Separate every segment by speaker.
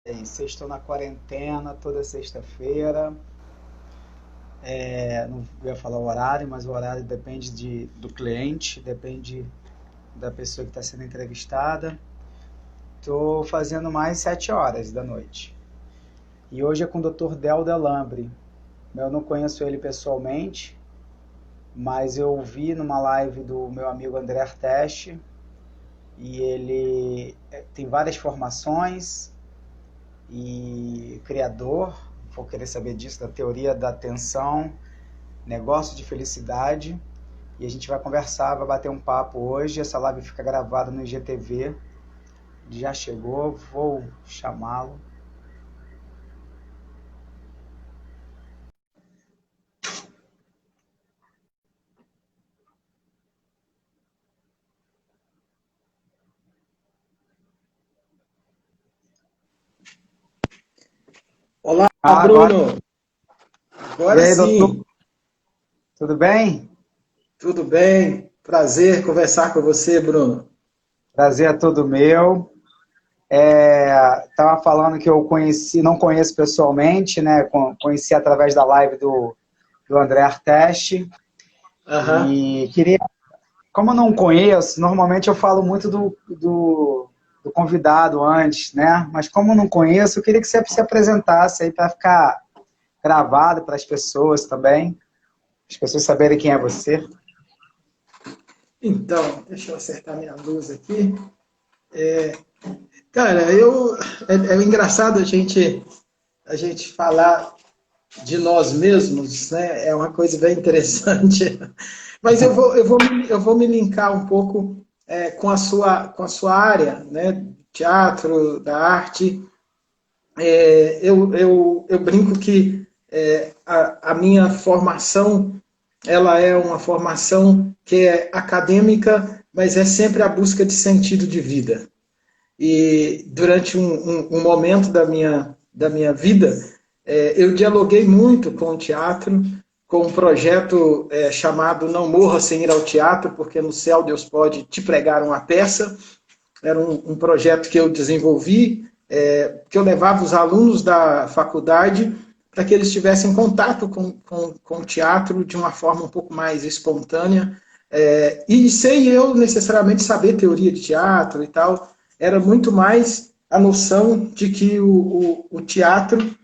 Speaker 1: Vocês estão na quarentena toda sexta-feira. Não ia falar o horário, mas o horário depende do cliente, depende da pessoa que está sendo entrevistada. Estou fazendo mais 7 horas da noite. E hoje é com o Dr. Del Delambre. Eu não conheço ele pessoalmente, mas eu vi numa live do meu amigo André Arteste, e ele tem várias formações e criador, vou querer saber disso, da teoria da atenção, negócio de felicidade, e a gente vai conversar, vai bater um papo hoje. Essa live fica gravada no IGTV. Já chegou, vou chamá-lo.
Speaker 2: Olá,
Speaker 1: Agora,
Speaker 2: Bruno.
Speaker 1: e
Speaker 2: Agora
Speaker 1: aí, doutor,
Speaker 2: sim,
Speaker 1: tudo bem?
Speaker 2: tudo bem? Prazer conversar com você, Bruno.
Speaker 1: Prazer é todo meu. Tava falando que eu conheci, não conheço pessoalmente, né? Conheci através da live do André Arteste,
Speaker 2: Aham.
Speaker 1: e queria, como eu não conheço, normalmente eu falo muito do convidado antes, né? Mas como eu não conheço, eu queria que você se apresentasse aí para ficar gravado para as pessoas também, as pessoas saberem quem é você.
Speaker 2: Então, deixa eu acertar minha luz aqui. Cara, é engraçado a gente falar de nós mesmos, né? É uma coisa bem interessante. Mas eu vou me linkar um pouco com a sua área, né? Teatro, da arte. Eu brinco que a minha formação ela é uma formação que é acadêmica, mas é sempre a busca de sentido de vida. E durante um momento da minha vida, eu dialoguei muito com o teatro, com um projeto chamado Não Morra Sem Ir ao Teatro, porque no céu Deus pode te pregar uma peça. Era um projeto que eu desenvolvi, que eu levava os alunos da faculdade para que eles tivessem contato com o teatro de uma forma um pouco mais espontânea, e sem eu necessariamente saber teoria de teatro e tal, era muito mais a noção de que o teatro,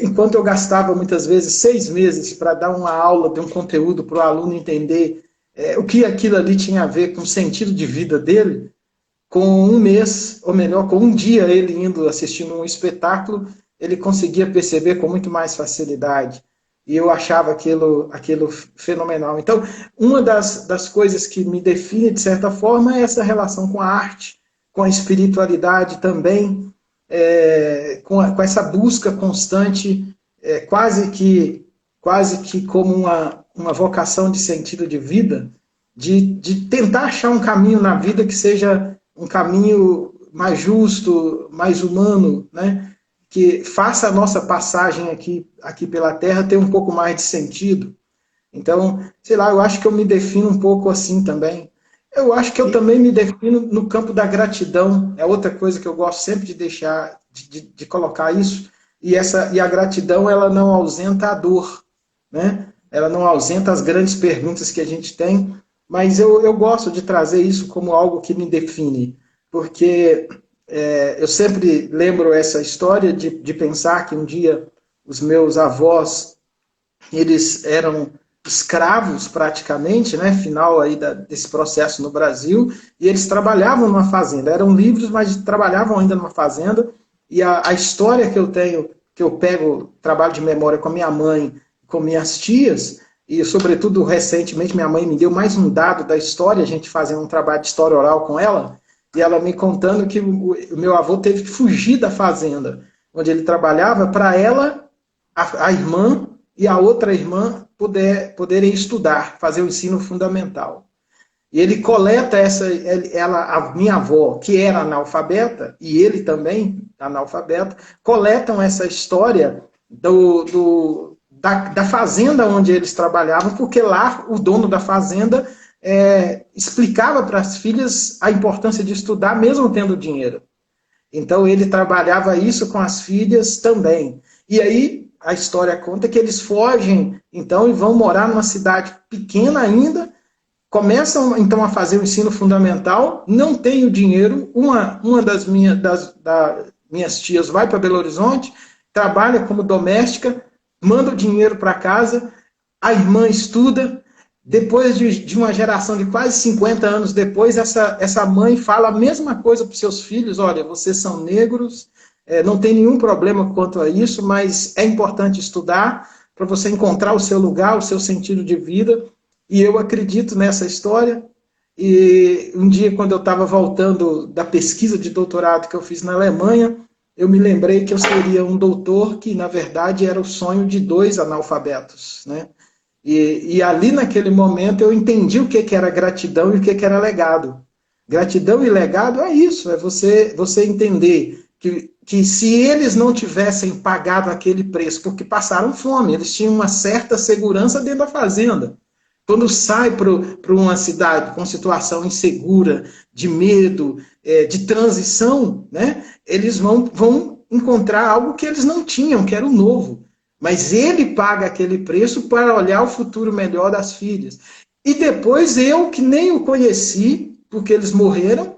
Speaker 2: enquanto eu gastava muitas vezes 6 meses para dar uma aula de um conteúdo para o aluno entender o que aquilo ali tinha a ver com o sentido de vida dele, com um mês, ou melhor, com um dia ele indo assistindo um espetáculo, ele conseguia perceber com muito mais facilidade. E eu achava aquilo fenomenal. Então, uma das coisas que me define, de certa forma, é essa relação com a arte, com a espiritualidade também, com essa busca constante, quase que como uma vocação de sentido de vida, de tentar achar um caminho na vida que seja um caminho mais justo, mais humano, né? Que faça a nossa passagem aqui pela Terra ter um pouco mais de sentido. Então, sei lá, eu acho que eu me defino um pouco assim também. Eu acho que eu
Speaker 1: E,
Speaker 2: também me defino no campo da gratidão. É outra coisa que eu gosto sempre de deixar, de colocar isso. E a gratidão, ela não ausenta a dor, né? Ela não ausenta as grandes perguntas que a gente tem, mas eu gosto de trazer isso como algo que me define, porque eu sempre lembro essa história de pensar que um dia os meus avós, eles eram escravos praticamente, né, final aí desse processo no Brasil, e eles trabalhavam numa fazenda, eram livres, mas trabalhavam ainda numa fazenda, e a história que eu tenho, que eu pego, trabalho de memória com a minha mãe, com minhas tias, e sobretudo recentemente minha mãe me deu mais um dado da história, a gente fazendo um trabalho de história oral com ela, e ela me contando que o meu avô teve que fugir da fazenda onde ele trabalhava para ela, a irmã e a outra irmã poderem estudar, fazer o ensino fundamental. E ele coleta a minha avó, que era analfabeta, e ele também, analfabeto, coletam essa história da fazenda onde eles trabalhavam, porque lá o dono da fazenda explicava para as filhas a importância de estudar, mesmo tendo dinheiro. Então ele trabalhava isso com as filhas também. E aí a história conta que eles fogem, então, e vão morar numa cidade pequena ainda, começam então a fazer o ensino fundamental, não tem o dinheiro, uma das minhas tias vai para Belo Horizonte, trabalha como doméstica, manda o dinheiro para casa, a irmã estuda, depois de uma geração de quase 50 anos depois, essa mãe fala a mesma coisa para os seus filhos, olha, vocês são negros, não tem nenhum problema quanto a isso, mas é importante estudar para você encontrar o seu lugar, o seu sentido de vida, e eu acredito nessa história. E um dia, quando eu estava voltando da pesquisa de doutorado que eu fiz na Alemanha, eu me lembrei que eu seria um doutor que, na verdade, era o sonho de 2 analfabetos, né? E ali, naquele momento, eu entendi o que era gratidão e o que era legado. Gratidão e legado é isso, é você entender que se eles não tivessem pagado aquele preço, porque passaram fome, eles tinham uma certa segurança dentro da fazenda. Quando sai para uma cidade com situação insegura, de medo, de transição, né, eles vão encontrar algo que eles não tinham, que era o novo. Mas ele paga aquele preço para olhar o futuro melhor das filhas. E depois eu, que nem o conheci, porque eles morreram,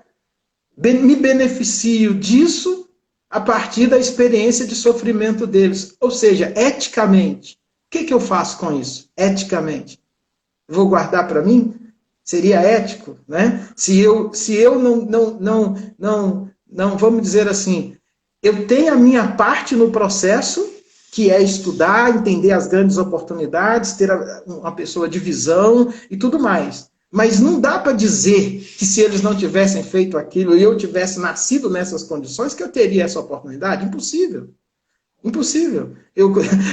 Speaker 2: me beneficio disso a partir da experiência de sofrimento deles. Ou seja, eticamente. O que eu faço com isso? Eticamente. Vou guardar para mim? Seria ético, né? Se eu não, vamos dizer assim, eu tenho a minha parte no processo, que é estudar, entender as grandes oportunidades, ter uma pessoa de visão e tudo mais. Mas não dá para dizer que se eles não tivessem feito aquilo e eu tivesse nascido nessas condições, que eu teria essa oportunidade. Impossível. Impossível.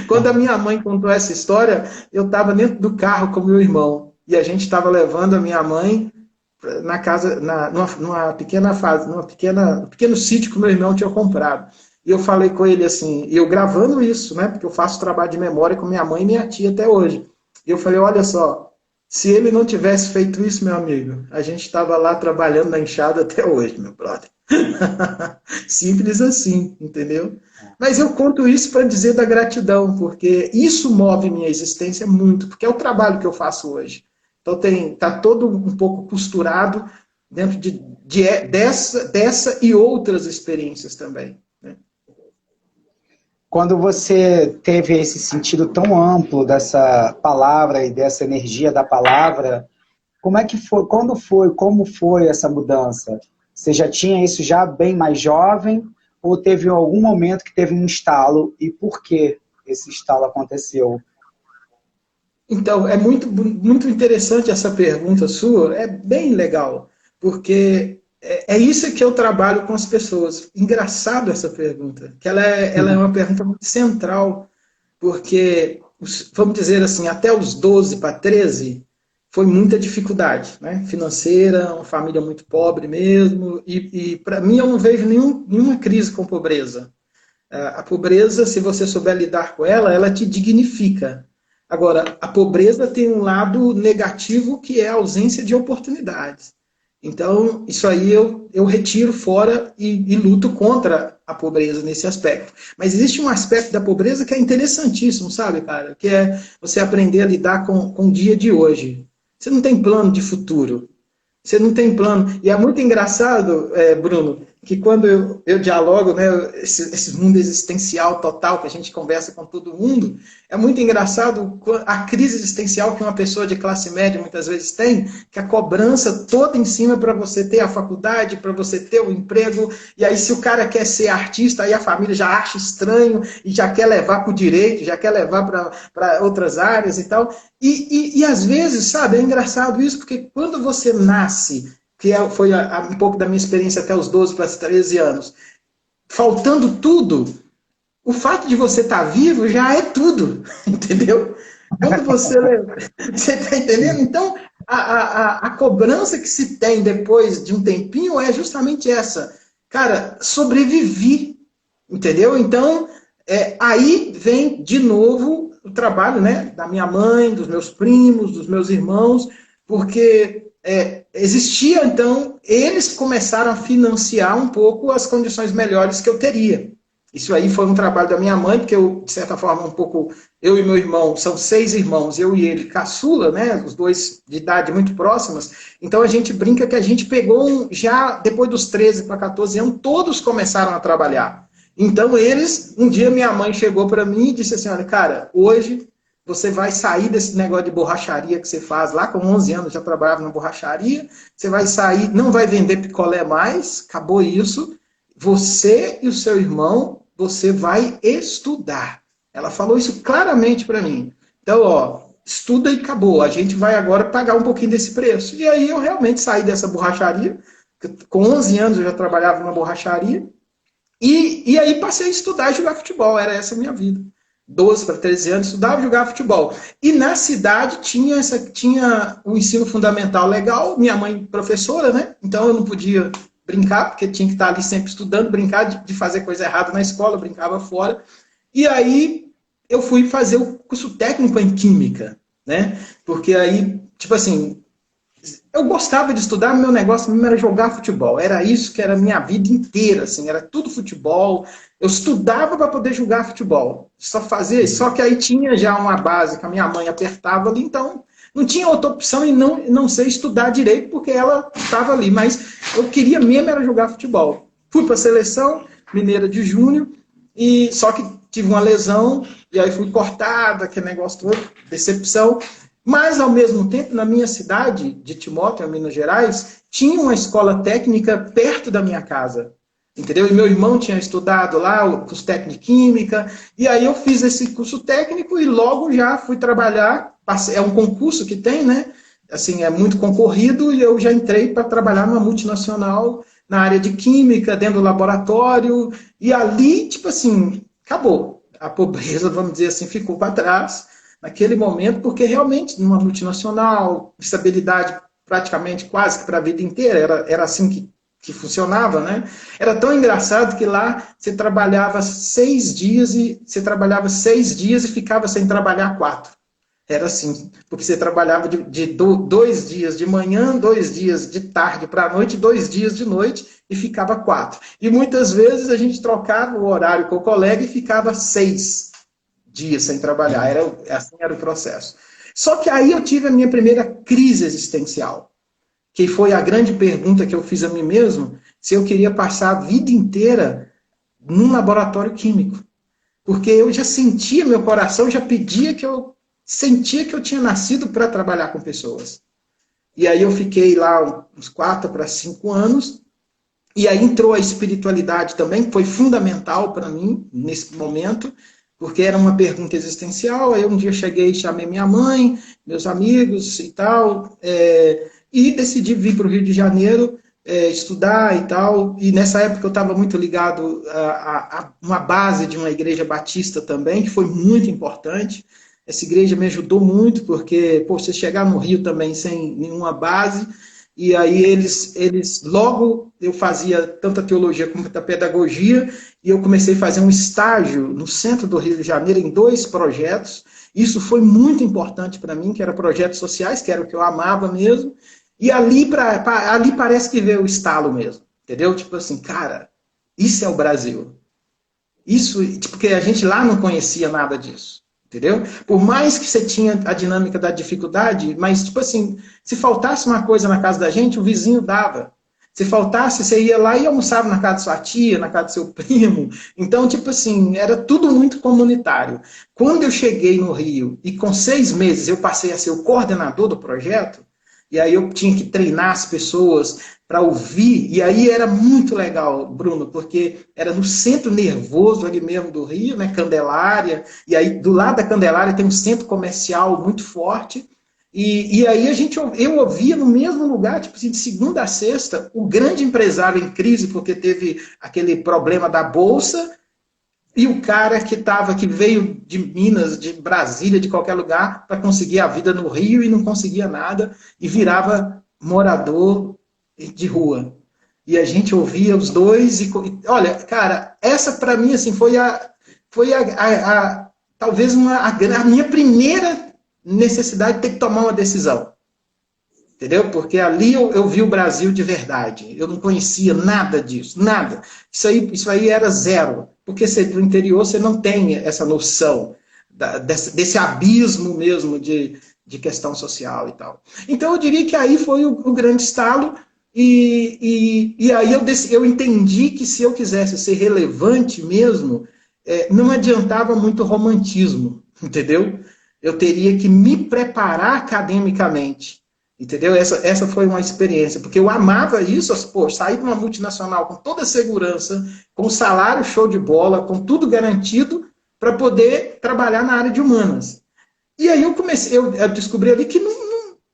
Speaker 2: Quando a minha mãe contou essa história, eu estava dentro do carro com meu irmão. E a gente estava levando a minha mãe na casa, numa pequena fase, um pequeno sítio que meu irmão tinha comprado. E eu falei com ele assim, eu gravando isso, né? Porque eu faço trabalho de memória com minha mãe e minha tia até hoje. E eu falei, olha só, se ele não tivesse feito isso, meu amigo, a gente estava lá trabalhando na enxada até hoje, meu brother. Simples assim, entendeu? Mas eu conto isso para dizer da gratidão, porque isso move minha existência muito, porque é o trabalho que eu faço hoje. Então tá todo um pouco costurado dentro dessa e outras experiências também. Né?
Speaker 1: Quando você teve esse sentido tão amplo dessa palavra e dessa energia da palavra, como é que foi, como foi essa mudança? Você já tinha isso já bem mais jovem ou teve algum momento que teve um estalo e por que esse estalo aconteceu?
Speaker 2: Então, é muito interessante essa pergunta sua, é bem legal, porque é isso que eu trabalho com as pessoas. Engraçado essa pergunta, que ela é uma pergunta muito central, porque, vamos dizer assim, até os 12 para 13, foi muita dificuldade, né? Financeira, uma família muito pobre mesmo, e para mim eu não vejo nenhuma crise com pobreza. A pobreza, se você souber lidar com ela, ela te dignifica. Agora, a pobreza tem um lado negativo que é a ausência de oportunidades. Então, isso aí eu retiro fora e luto contra a pobreza nesse aspecto. Mas existe um aspecto da pobreza que é interessantíssimo, sabe, cara? Que é você aprender a lidar com o dia de hoje. Você não tem plano de futuro. Você não tem plano. E é muito engraçado, Bruno, que quando eu dialogo, né, esse mundo existencial total que a gente conversa com todo mundo, é muito engraçado a crise existencial que uma pessoa de classe média muitas vezes tem, que a cobrança toda em cima para você ter a faculdade, para você ter o emprego, e aí se o cara quer ser artista, aí a família já acha estranho e já quer levar para o direito, já quer levar para outras áreas e tal. E às vezes, sabe, é engraçado isso, porque quando você nasce, que foi um pouco da minha experiência até os 12 para 13 anos, faltando tudo, o fato de você estar vivo já é tudo, entendeu? Quando você está entendendo? Então, a cobrança que se tem depois de um tempinho é justamente essa. Cara, sobrevivi, entendeu? Então, aí vem de novo o trabalho, né, da minha mãe, dos meus primos, dos meus irmãos, porque existia, então, eles começaram a financiar um pouco as condições melhores que eu teria. Isso aí foi um trabalho da minha mãe, porque eu, de certa forma, um pouco, eu e meu irmão, são 6 irmãos, eu e ele caçula, né, os dois de idade muito próximas, então a gente brinca que a gente pegou, já depois dos 13 para 14 anos, todos começaram a trabalhar. Então eles, um dia minha mãe chegou para mim e disse assim, olha, cara, hoje você vai sair desse negócio de borracharia que você faz lá, com 11 anos já trabalhava na borracharia, você vai sair, não vai vender picolé mais, acabou isso, você e o seu irmão, você vai estudar. Ela falou isso claramente para mim. Então, ó, estuda e acabou, a gente vai agora pagar um pouquinho desse preço. E aí eu realmente saí dessa borracharia, com 11 anos eu já trabalhava na borracharia, e aí passei a estudar e jogar futebol, era essa a minha vida. 12 para 13 anos, estudava e jogava futebol. E na cidade tinha um ensino fundamental legal, minha mãe professora, né? Então eu não podia brincar, porque tinha que estar ali sempre estudando, brincar de fazer coisa errada na escola, brincava fora. E aí eu fui fazer o curso técnico em Química, né? Porque aí, tipo assim, eu gostava de estudar, meu negócio mesmo era jogar futebol. Era isso que era a minha vida inteira, assim, era tudo futebol. Eu estudava para poder jogar futebol. Só fazia isso. Só que aí tinha já uma base que a minha mãe apertava ali, então não tinha outra opção e não sei estudar direito, porque ela estava ali. Mas eu queria mesmo era jogar futebol. Fui para a seleção mineira de júnior, e só que tive uma lesão, e aí fui cortada, aquele negócio todo, decepção. Mas, ao mesmo tempo, na minha cidade, de Timóteo, em Minas Gerais, tinha uma escola técnica perto da minha casa. Entendeu? E meu irmão tinha estudado lá o curso técnico de Química, e aí eu fiz esse curso técnico e logo já fui trabalhar, é um concurso que tem, né? Assim, é muito concorrido, e eu já entrei para trabalhar numa multinacional na área de Química, dentro do laboratório, e ali, tipo assim, acabou. A pobreza, vamos dizer assim, ficou para trás naquele momento, porque realmente, numa multinacional, estabilidade praticamente quase que para a vida inteira, era assim que funcionava, né? Era tão engraçado que lá você trabalhava 6 dias e ficava sem trabalhar 4. Era assim, porque você trabalhava de 2 dias de manhã, 2 dias de tarde para a noite, 2 dias de noite e ficava 4. E muitas vezes a gente trocava o horário com o colega e ficava 6 dias sem trabalhar. Assim era o processo. Só que aí eu tive a minha primeira crise existencial, que foi a grande pergunta que eu fiz a mim mesmo, se eu queria passar a vida inteira num laboratório químico. Porque eu já sentia, meu coração já pedia que eu sentia que eu tinha nascido para trabalhar com pessoas. E aí eu fiquei lá uns 4 para 5 anos, e aí entrou a espiritualidade também, que foi fundamental para mim nesse momento, porque era uma pergunta existencial. Aí um dia cheguei e chamei minha mãe, meus amigos e tal, e decidi vir para o Rio de Janeiro estudar e tal. E nessa época eu estava muito ligado a uma base de uma igreja batista também, que foi muito importante. Essa igreja me ajudou muito, porque pô, você chegar no Rio também sem nenhuma base, e aí logo eu fazia tanto a teologia como a pedagogia, e eu comecei a fazer um estágio no centro do Rio de Janeiro em 2 projetos. Isso foi muito importante para mim, que eram projetos sociais, que era o que eu amava mesmo. E ali parece que veio o estalo mesmo, entendeu? Tipo assim, cara, isso é o Brasil. Isso, porque a gente lá não conhecia nada disso. Entendeu? Por mais que você tinha a dinâmica da dificuldade, mas, tipo assim, se faltasse uma coisa na casa da gente, o vizinho dava. Se faltasse, você ia lá e almoçava na casa da sua tia, na casa do seu primo. Então, tipo assim, era tudo muito comunitário. Quando eu cheguei no Rio, e com 6 meses eu passei a ser o coordenador do projeto, e aí eu tinha que treinar as pessoas para ouvir, e aí era muito legal, Bruno, porque era no centro nervoso ali mesmo do Rio, né, Candelária, e aí do lado da Candelária tem um centro comercial muito forte, e aí eu ouvia no mesmo lugar, tipo assim, de segunda a sexta, o grande empresário em crise, porque teve aquele problema da Bolsa, e o cara que veio de Minas, de Brasília, de qualquer lugar, para conseguir a vida no Rio e não conseguia nada, e virava morador de rua. E a gente ouvia os dois, olha, cara, essa para mim assim, foi talvez a minha primeira necessidade de ter que tomar uma decisão. entendeu? Porque ali eu vi o Brasil de verdade. Eu não conhecia nada disso, nada. Isso aí era zero, porque no interior você não tem essa noção desse abismo mesmo de questão social e tal. Então eu diria que aí foi o grande estalo, e aí eu entendi que se eu quisesse ser relevante mesmo, não adiantava muito romantismo, entendeu? Eu teria que me preparar academicamente. Entendeu? Essa foi uma experiência, porque eu amava isso, pô, sair de uma multinacional com toda a segurança, com salário show de bola, com tudo garantido, para poder trabalhar na área de humanas. E aí eu descobri ali que não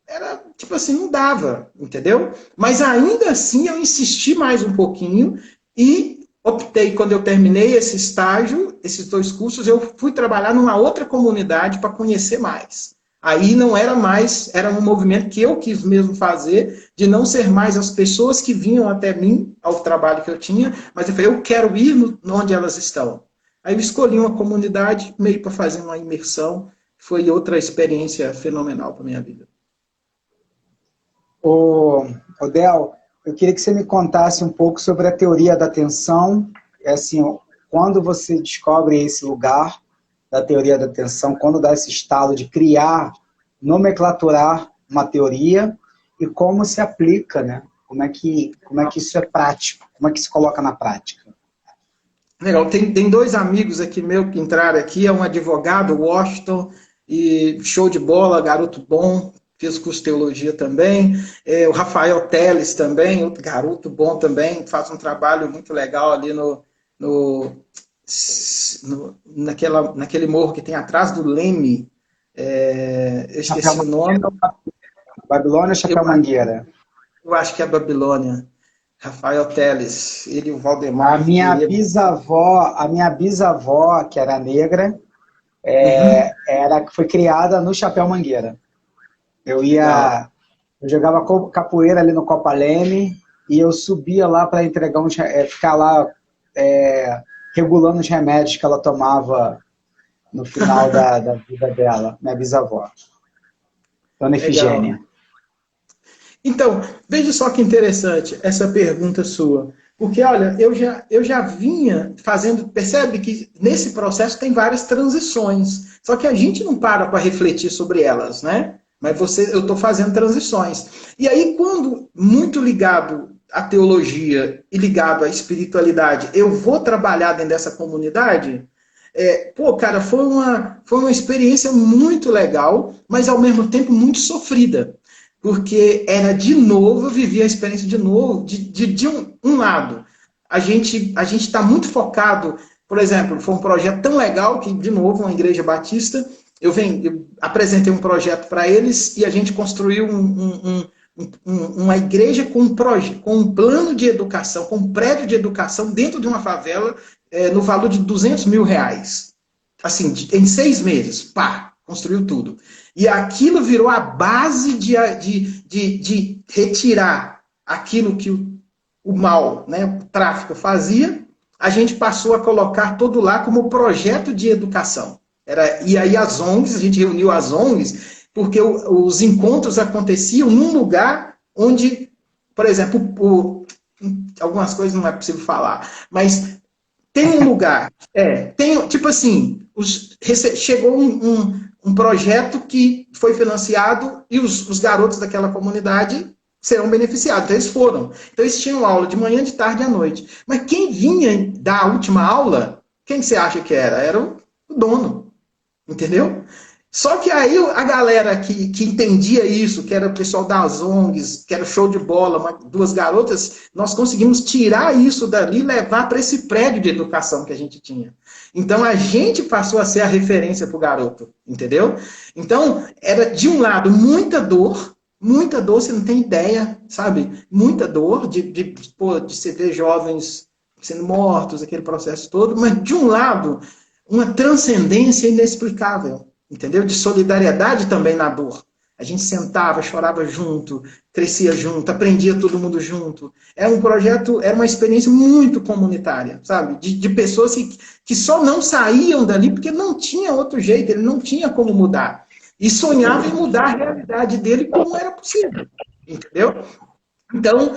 Speaker 2: era, tipo assim, não dava, entendeu? Mas ainda assim eu insisti mais um pouquinho e optei, quando eu terminei esse estágio, esses 2 cursos, eu fui trabalhar numa outra comunidade para conhecer mais. Aí não era mais, era um movimento que eu quis mesmo fazer, de não ser mais as pessoas que vinham até mim, ao trabalho que eu tinha, mas eu falei, eu quero ir onde elas estão. Aí eu escolhi uma comunidade meio para fazer uma imersão, foi outra experiência fenomenal para minha vida.
Speaker 1: Ô Del, eu queria que você me contasse um pouco sobre a teoria da atenção, assim, quando você descobre esse lugar da teoria da atenção, quando dá esse estalo de criar, nomenclaturar uma teoria e como se aplica, né? Como é que isso é prático? Como é que se coloca na prática?
Speaker 2: Legal, tem 2 amigos aqui meu que entraram aqui, é um advogado, Washington, e show de bola, garoto bom, fez curso de teologia também, o Rafael Teles também, outro garoto bom também, faz um trabalho muito legal ali naquele morro que tem atrás do Leme, eu esqueci o nome.
Speaker 1: Babilônia ou Chapéu Mangueira?
Speaker 2: Eu acho que é Babilônia. Rafael Teles, ele e o Valdemar.
Speaker 1: A minha bisavó, que era negra, foi criada no Chapéu Mangueira. Eu jogava capoeira ali no Copa Leme e eu subia lá para entregar ficar lá regulando os remédios que ela tomava no final da vida dela, minha bisavó, Dona Efigênia.
Speaker 2: Então, veja só que interessante essa pergunta sua. Porque, olha, eu já vinha fazendo... Percebe que nesse processo tem várias transições. Só que a gente não para refletir sobre elas, né? Mas eu estou fazendo transições. E aí, quando muito ligado à teologia e ligado à espiritualidade, eu vou trabalhar dentro dessa comunidade... cara, foi uma experiência muito legal, mas ao mesmo tempo muito sofrida. Porque era de novo, eu vivi a experiência de novo, de um lado. A gente está muito focado, por exemplo, foi um projeto tão legal que, de novo, uma igreja batista, eu apresentei um projeto para eles e a gente construiu uma igreja com um plano de educação, com um prédio de educação dentro de uma favela, no valor de R$200 mil. Assim, em 6 meses, pá, construiu tudo. E aquilo virou a base de retirar aquilo que o mal, né, o tráfico fazia, a gente passou a colocar tudo lá como projeto de educação. E aí as ONGs, a gente reuniu as ONGs, porque os encontros aconteciam num lugar onde, por exemplo, algumas coisas não é possível falar, mas tem um lugar, tipo assim, chegou um projeto que foi financiado e os garotos daquela comunidade serão beneficiados. Então, eles foram. Então, eles tinham aula de manhã, de tarde e à noite. Mas quem vinha dar a última aula, quem você acha que era? Era o dono. Entendeu? Só que aí a galera que entendia isso, que era o pessoal das ONGs, que era show de bola, 2 garotas, nós conseguimos tirar isso dali e levar para esse prédio de educação que a gente tinha. Então a gente passou a ser a referência para o garoto, entendeu? Então era de um lado muita dor, você não tem ideia, sabe? Muita dor de se ver jovens sendo mortos, aquele processo todo, mas de um lado uma transcendência inexplicável. Entendeu? De solidariedade também na dor. A gente sentava, chorava junto, crescia junto, aprendia todo mundo junto. Era um projeto, era uma experiência muito comunitária, sabe? De pessoas que só não saíam dali porque não tinha outro jeito, ele não tinha como mudar. e sonhava em mudar a realidade dele como era possível, entendeu? Então,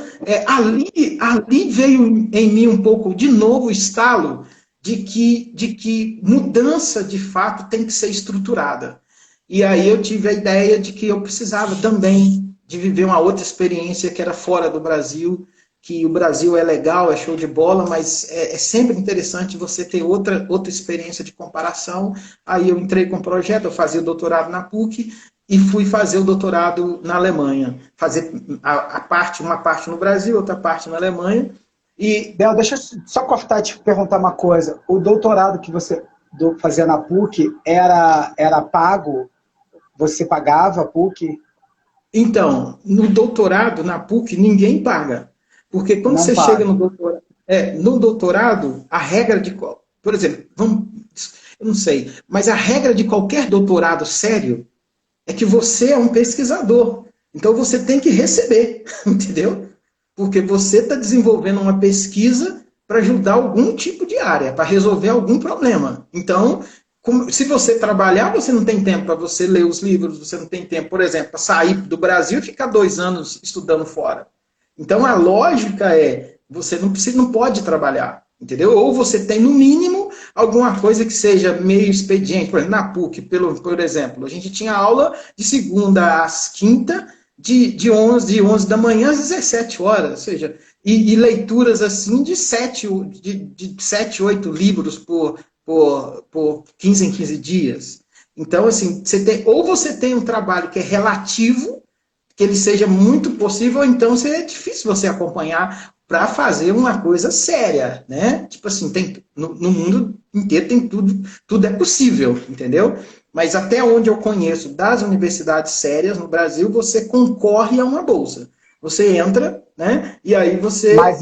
Speaker 2: ali veio em mim um pouco, de novo, o estalo de que mudança, de fato, tem que ser estruturada. E aí eu tive a ideia de que eu precisava também de viver uma outra experiência que era fora do Brasil, que o Brasil é legal, é show de bola, mas é sempre interessante você ter outra experiência de comparação. Aí eu entrei com um projeto, eu fazia o doutorado na PUC, e fui fazer o doutorado na Alemanha. Fazer uma parte no Brasil, outra parte na Alemanha. E
Speaker 1: Bel, deixa eu só cortar e te perguntar uma coisa. O doutorado que você fazia na PUC era pago? Você pagava a PUC?
Speaker 2: então, no doutorado, na PUC, ninguém paga. Porque quando
Speaker 1: Não
Speaker 2: você
Speaker 1: paga.
Speaker 2: chega no doutorado, a regra de... Por exemplo, eu não sei, mas a regra de qualquer doutorado sério é que você é um pesquisador. Então você tem que receber, entendeu? Porque você está desenvolvendo uma pesquisa para ajudar algum tipo de área, para resolver algum problema. Então, se você trabalhar, você não tem tempo para você ler os livros, você não tem tempo, por exemplo, para sair do Brasil e ficar 2 anos estudando fora. Então a lógica é, você não pode trabalhar, entendeu? Ou você tem, no mínimo, alguma coisa que seja meio expediente. Por exemplo, na PUC, por exemplo, a gente tinha aula de segunda às quinta, de 11 da manhã às 17 horas, ou seja, e leituras assim de 7, 8 livros por 15 em 15 dias. Então, assim, ou você tem um trabalho que é relativo, que ele seja muito possível, ou então é difícil você acompanhar para fazer uma coisa séria, né? Tipo assim, no mundo inteiro tem tudo é possível, entendeu? Mas até onde eu conheço das universidades sérias no Brasil, você concorre a uma bolsa. Você entra, né? E aí você...
Speaker 1: Mas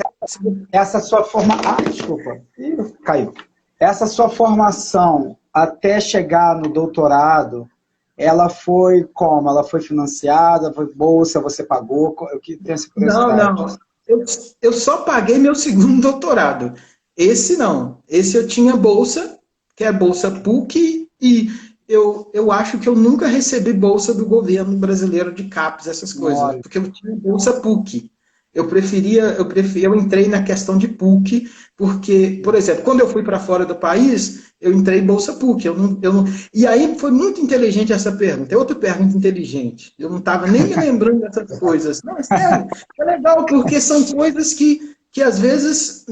Speaker 1: essa sua formação... desculpa. Ih, caiu. Essa sua formação até chegar no doutorado, ela foi como? Ela foi financiada? Foi bolsa? Você pagou? Eu que tenho essa curiosidade.
Speaker 2: Não. Eu só paguei meu segundo doutorado. Esse não. Esse eu tinha bolsa, que é a bolsa PUC, e eu acho que eu nunca recebi bolsa do governo brasileiro de CAPES, essas coisas, porque eu tinha bolsa PUC. Eu entrei na questão de PUC, porque, por exemplo, quando eu fui para fora do país, eu entrei em bolsa PUC. E aí foi muito inteligente essa pergunta. É outra pergunta inteligente. Eu não estava nem me lembrando dessas coisas. Não, é sério. É legal, porque são coisas que às vezes...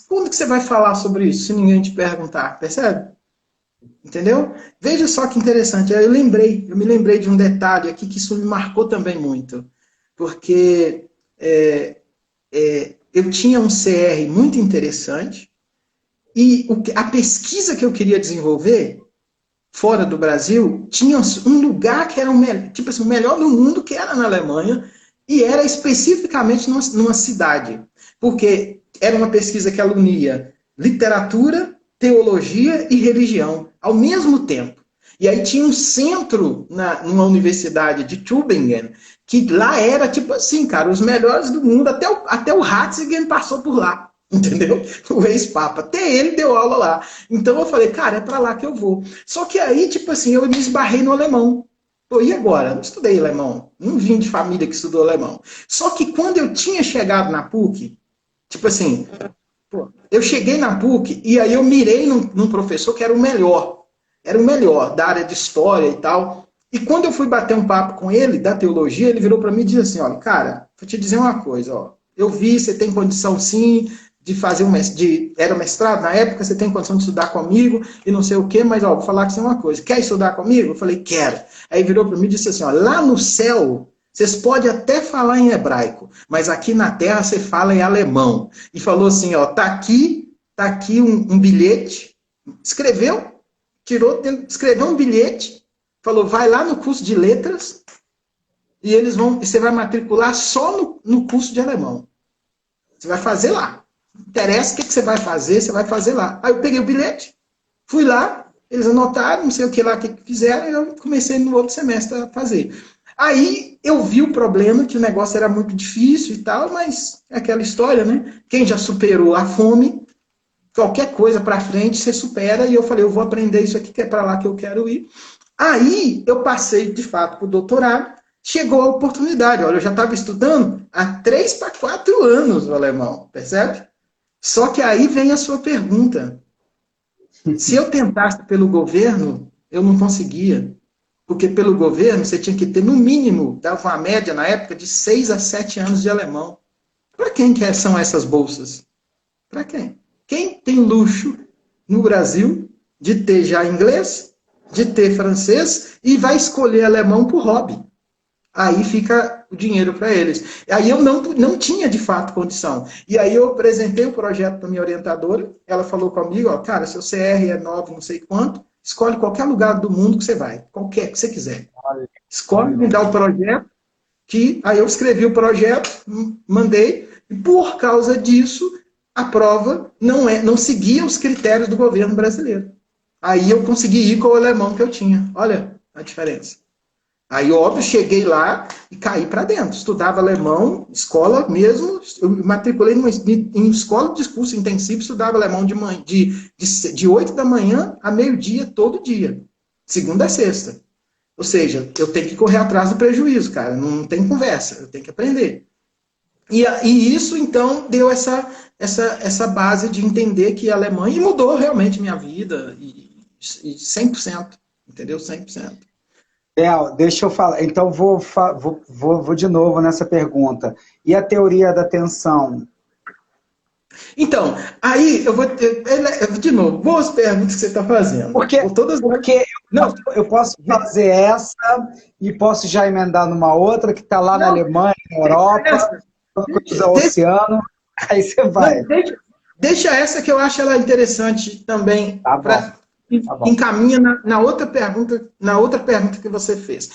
Speaker 2: Quando que você vai falar sobre isso, se ninguém te perguntar? Percebe? Entendeu? Veja só que interessante. Eu me lembrei de um detalhe aqui que isso me marcou também muito. Porque... eu tinha um CR muito interessante e a pesquisa que eu queria desenvolver fora do Brasil tinha um lugar que era tipo assim, o melhor do mundo, que era na Alemanha, e era especificamente numa cidade, porque era uma pesquisa que ela unia literatura, teologia e religião ao mesmo tempo. E aí tinha um centro numa universidade de Tübingen, que lá era tipo assim, cara, os melhores do mundo, até o Ratzinger passou por lá, entendeu? O ex-papa, até ele deu aula lá. Então eu falei, cara, é para lá que eu vou. Só que aí, tipo assim, eu me esbarrei no alemão. Pô, e agora? Não estudei alemão, não vim de família que estudou alemão. Só que quando eu tinha chegado na PUC, tipo assim, eu cheguei na PUC e aí eu mirei num professor que era o melhor da área de história e tal. E quando eu fui bater um papo com ele, da teologia, ele virou para mim e disse assim, olha, cara, vou te dizer uma coisa, ó, eu vi, você tem condição sim de fazer era mestrado na época, você tem condição de estudar comigo e não sei o quê, mas ó, vou falar com você uma coisa, quer estudar comigo? Eu falei, quero. Aí virou para mim e disse assim, ó, lá no céu, vocês podem até falar em hebraico, mas aqui na terra você fala em alemão. E falou assim, ó, tá aqui um bilhete, escreveu um bilhete, falou, vai lá no curso de letras e você vai matricular só no curso de alemão. Você vai fazer lá. Não interessa o que você vai fazer lá. Aí eu peguei o bilhete, fui lá, eles anotaram, não sei o que lá que fizeram, e eu comecei no outro semestre a fazer. Aí eu vi o problema, que o negócio era muito difícil e tal, mas é aquela história, né? Quem já superou a fome, qualquer coisa para frente, você supera, e eu falei, eu vou aprender isso aqui, que é para lá que eu quero ir. Aí eu passei, de fato, para o doutorado, chegou a oportunidade. Olha, eu já estava estudando há 3 para 4 anos o alemão, percebe? Só que aí vem a sua pergunta. Se eu tentasse pelo governo, eu não conseguia. Porque pelo governo você tinha que ter, no mínimo, dava uma média na época de 6 a 7 anos de alemão. Para quem que são essas bolsas? Para quem? Quem tem luxo no Brasil de ter já inglês, de ter francês e vai escolher alemão por hobby? Aí fica o dinheiro para eles. Aí eu não tinha, de fato, condição. E aí eu apresentei o projeto para minha orientadora, ela falou comigo, ó, cara, seu CR é 9, não sei quanto, escolhe qualquer lugar do mundo que você vai, qualquer que você quiser. Escolhe, me dá o projeto, que aí eu escrevi o projeto, mandei, e por causa disso, a prova não seguia os critérios do governo brasileiro. Aí eu consegui ir com o alemão que eu tinha. Olha a diferença. Aí, óbvio, cheguei lá e caí para dentro. Estudava alemão, escola mesmo. Eu me matriculei em escola de curso intensivo, estudava alemão de 8 da manhã a meio-dia, todo dia. Segunda a sexta. Ou seja, eu tenho que correr atrás do prejuízo, cara. Não tem conversa, eu tenho que aprender. E isso, então, deu essa base de entender que a Alemanha, e mudou realmente minha vida, e 100%, entendeu? 100%.
Speaker 1: Deixa eu falar. Então, vou de novo nessa pergunta. E a teoria da tensão?
Speaker 2: Então, aí eu vou ter, de novo, boas perguntas que você está fazendo.
Speaker 1: Porque
Speaker 2: não,
Speaker 1: eu posso fazer essa e posso já emendar numa outra que está lá na Alemanha, na Europa, no oceano. Aí você vai.
Speaker 2: Deixa essa que eu acho ela interessante também.
Speaker 1: Tá bom.
Speaker 2: Encaminha na outra pergunta que você fez.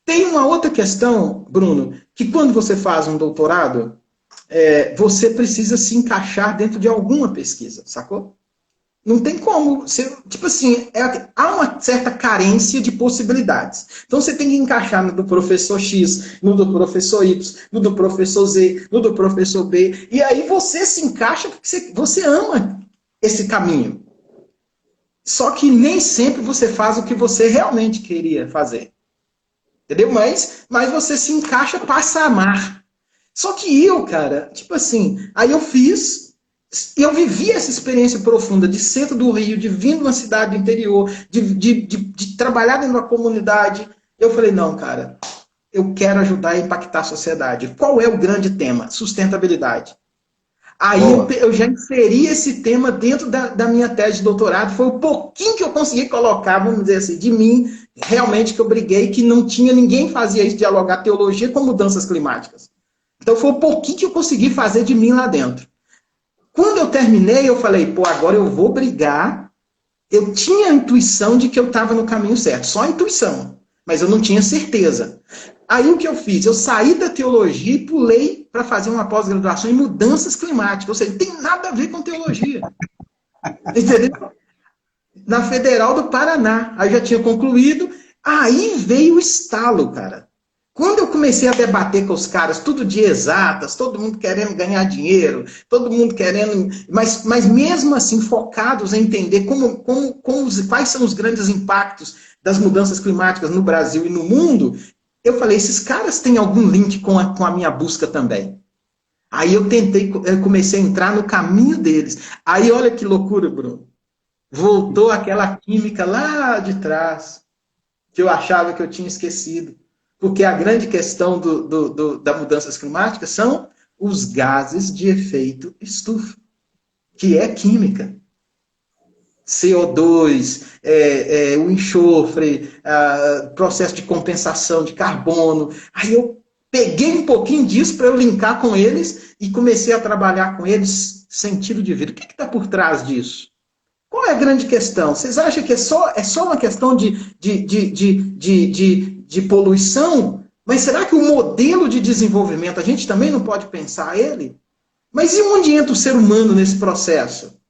Speaker 2: Tem uma outra questão, Bruno, que quando você faz um doutorado, você precisa se encaixar dentro de alguma pesquisa, sacou? Não tem como. Tipo assim, há uma certa carência de possibilidades. Então você tem que encaixar no do professor X, no do professor Y, no do professor Z, no do professor B. E aí você se encaixa porque você ama esse caminho. Só que nem sempre você faz o que você realmente queria fazer. Entendeu? Mas você se encaixa, passa a amar. Só que eu, cara, tipo assim, aí eu fiz, e eu vivi essa experiência profunda de centro do Rio, de vir de uma cidade do interior, de trabalhar dentro da comunidade. Eu falei, não, cara, eu quero ajudar a impactar a sociedade. Qual é o grande tema? Sustentabilidade. Aí eu já inseri esse tema dentro da minha tese de doutorado. Foi o pouquinho que eu consegui colocar, vamos dizer assim, de mim, realmente que eu briguei, que não tinha, ninguém fazia isso, dialogar teologia com mudanças climáticas. Então foi o pouquinho que eu consegui fazer de mim lá dentro. Quando eu terminei, eu falei, pô, agora eu vou brigar. Eu tinha a intuição de que eu estava no caminho certo, só a intuição, mas eu não tinha certeza. Aí o que eu fiz? Eu saí da teologia e pulei para fazer uma pós-graduação em mudanças climáticas. Ou seja, não tem nada a ver com teologia. Entendeu? Na Federal do Paraná. Aí já tinha concluído. Aí veio o estalo, cara. Quando eu comecei a debater com os caras, tudo de exatas, todo mundo querendo ganhar dinheiro, todo mundo querendo... Mas mesmo assim, focados em entender quais são os grandes impactos das mudanças climáticas no Brasil e no mundo... Eu falei, esses caras têm algum link com a minha busca também. Aí eu comecei a entrar no caminho deles. Aí olha que loucura, Bruno. Voltou aquela química lá de trás, que eu achava que eu tinha esquecido. Porque a grande questão das mudanças climáticas são os gases de efeito estufa, que é química. CO2, o enxofre, processo de compensação de carbono. Aí eu peguei um pouquinho disso para eu linkar com eles e comecei a trabalhar com eles sentido de vida. O que está por trás disso? Qual é a grande questão? Vocês acham que é só uma questão de poluição? Mas será que o modelo de desenvolvimento, a gente também não pode pensar ele? Mas e onde entra o ser humano nesse processo?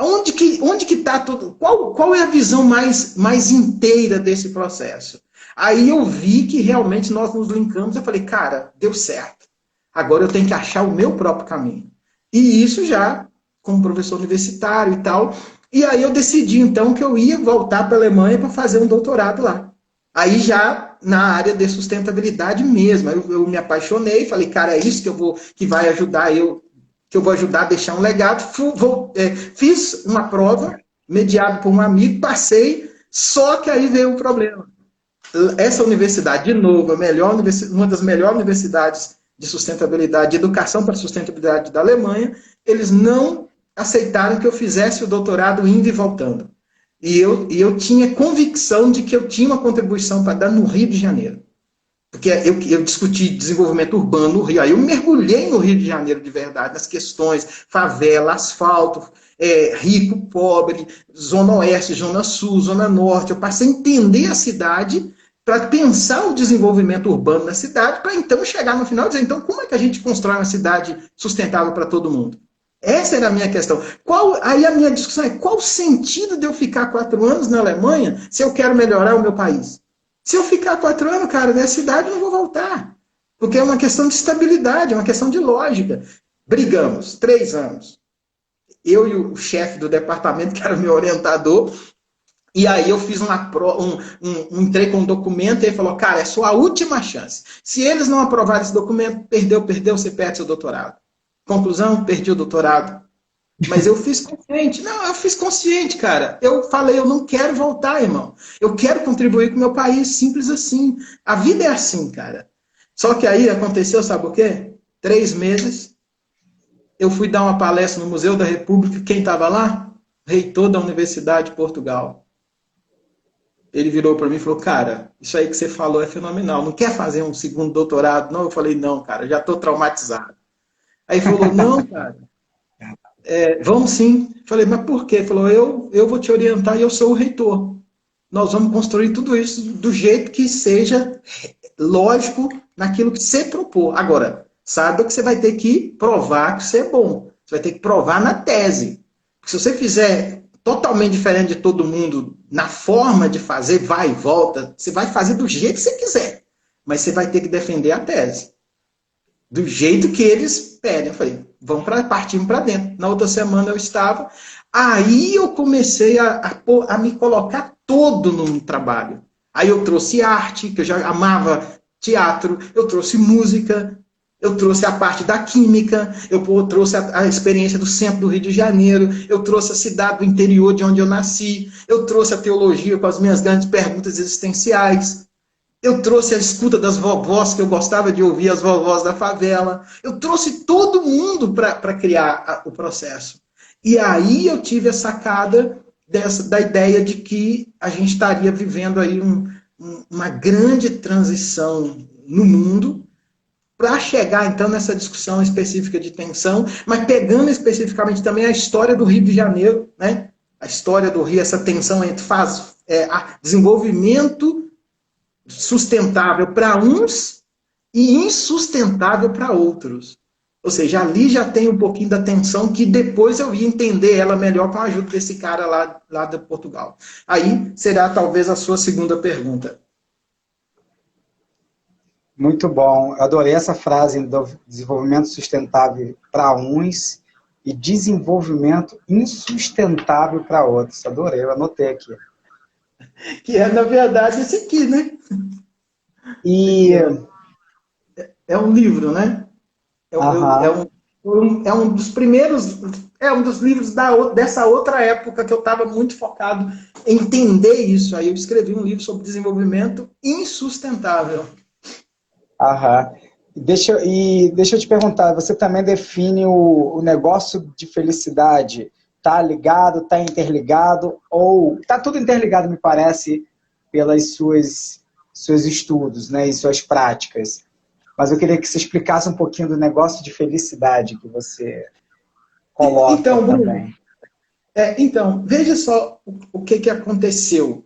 Speaker 2: Onde que está tudo? Qual é a visão mais inteira desse processo? Aí eu vi que realmente nós nos linkamos. Eu falei, cara, deu certo. Agora eu tenho que achar o meu próprio caminho. E isso já como professor universitário e tal. E aí eu decidi, então, que eu ia voltar para a Alemanha para fazer um doutorado lá. Aí já na área de sustentabilidade mesmo, eu me apaixonei, falei, cara, é isso que vai ajudar que eu vou ajudar a deixar um legado. Fiz uma prova, mediado por um amigo, passei, só que aí veio o problema. Essa universidade, de novo, uma das melhores universidades de sustentabilidade, de educação para sustentabilidade da Alemanha, eles não aceitaram que eu fizesse o doutorado indo e voltando. E eu tinha convicção de que eu tinha uma contribuição para dar no Rio de Janeiro. Porque eu discuti desenvolvimento urbano no Rio, aí eu mergulhei no Rio de Janeiro de verdade, nas questões favela, asfalto, rico, pobre, zona oeste, zona sul, zona norte. Eu passei a entender a cidade para pensar o desenvolvimento urbano na cidade, para então chegar no final e dizer, então, como é que a gente constrói uma cidade sustentável para todo mundo? Essa era a minha questão. Aí a minha discussão é, qual o sentido de eu ficar 4 anos na Alemanha se eu quero melhorar o meu país? Se eu ficar 4 anos, cara, nessa cidade eu não vou voltar. Porque é uma questão de estabilidade, é uma questão de lógica. Brigamos, 3 anos. Eu e o chefe do departamento, que era o meu orientador, e aí eu fiz entrei com um documento e ele falou, cara, é sua última chance. Se eles não aprovarem esse documento, perdeu, você perde seu doutorado. Conclusão, perdi o doutorado. Mas eu fiz consciente. Não, eu fiz consciente, cara. Eu falei, eu não quero voltar, irmão. Eu quero contribuir com o meu país, simples assim. A vida é assim, cara. Só que aí aconteceu, sabe o quê? 3 meses, eu fui dar uma palestra no Museu da República. Quem estava lá? Reitor da Universidade de Portugal. Ele virou para mim e falou, cara, isso aí que você falou é fenomenal. Não quer fazer um segundo doutorado? Não, eu falei, não, cara, já estou traumatizado. Aí falou, não, cara, vamos sim. Falei, mas por quê? Ele falou, eu vou te orientar e eu sou o reitor. Nós vamos construir tudo isso do jeito que seja lógico naquilo que você propor. Agora, saiba que você vai ter que provar que você é bom. Você vai ter que provar na tese. Porque se você fizer totalmente diferente de todo mundo, na forma de fazer, vai e volta, você vai fazer do jeito que você quiser. Mas você vai ter que defender a tese. Do jeito que eles pedem. Eu falei, partimos para dentro. Na outra semana eu estava. Aí eu comecei a me colocar todo no trabalho. Aí eu trouxe arte, que eu já amava teatro, eu trouxe música, eu trouxe a parte da química, eu trouxe a experiência do centro do Rio de Janeiro, eu trouxe a cidade do interior de onde eu nasci, eu trouxe a teologia com as minhas grandes perguntas existenciais. Eu trouxe a escuta das vovós, que eu gostava de ouvir as vovós da favela. Eu trouxe todo mundo para criar o processo. E aí eu tive a sacada da ideia de que a gente estaria vivendo aí uma grande transição no mundo para chegar, então, nessa discussão específica de tensão, mas pegando especificamente também a história do Rio de Janeiro, né? A história do Rio, essa tensão entre desenvolvimento sustentável para uns e insustentável para outros. Ou seja, ali já tem um pouquinho da tensão que depois eu ia entender ela melhor com a ajuda desse cara lá de Portugal. Aí será talvez a sua segunda pergunta.
Speaker 1: Muito bom. Eu adorei essa frase do desenvolvimento sustentável para uns e desenvolvimento insustentável para outros. Adorei, eu anotei aqui.
Speaker 2: Que é, na verdade, esse aqui, né?
Speaker 1: E...
Speaker 2: É um livro, né? É um dos primeiros, é um dos livros dessa outra época que eu estava muito focado em entender isso. Aí eu escrevi um livro sobre desenvolvimento insustentável.
Speaker 1: Aham. Deixa eu te perguntar, você também define o negócio de felicidade? Está ligado, está interligado, ou está tudo interligado, me parece, pelas seus estudos, né, e suas práticas. Mas eu queria que você explicasse um pouquinho do negócio de felicidade que você coloca
Speaker 2: então, Bruno,
Speaker 1: também.
Speaker 2: Então, veja só o que aconteceu.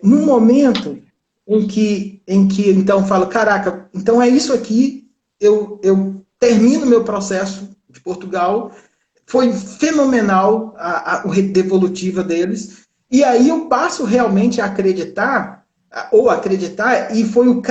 Speaker 2: Num momento em que então falo, caraca, então é isso aqui, eu termino meu processo de Portugal, foi fenomenal a devolutiva deles, e aí eu passo realmente a acreditar, e foi o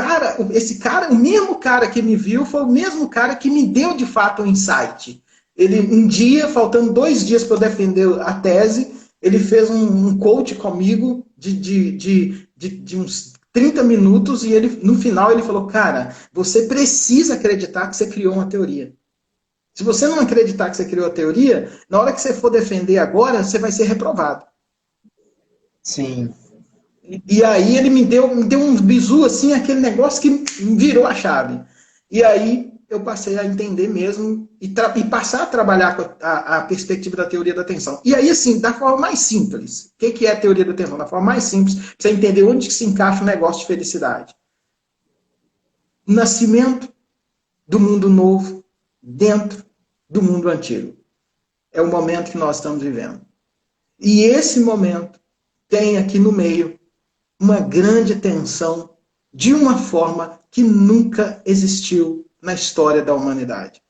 Speaker 2: mesmo cara que me viu, foi o mesmo cara que me deu de fato o insight. Ele, um dia, faltando 2 dias para eu defender a tese, ele fez um coach comigo de uns 30 minutos, e ele, no final ele falou, cara, você precisa acreditar que você criou uma teoria. Se você não acreditar que você criou a teoria, na hora que você for defender agora, você vai ser reprovado.
Speaker 1: Sim.
Speaker 2: E aí ele me deu um bizu, assim, aquele negócio que virou a chave. E aí eu passei a entender mesmo e passar a trabalhar com a perspectiva da teoria da atenção. E aí, assim, da forma mais simples. O que é a teoria da atenção? Da forma mais simples, para você entender onde que se encaixa o negócio de felicidade. Nascimento do mundo novo dentro do mundo antigo. É o momento que nós estamos vivendo. E esse momento tem aqui no meio uma grande tensão de uma forma que nunca existiu na história da humanidade.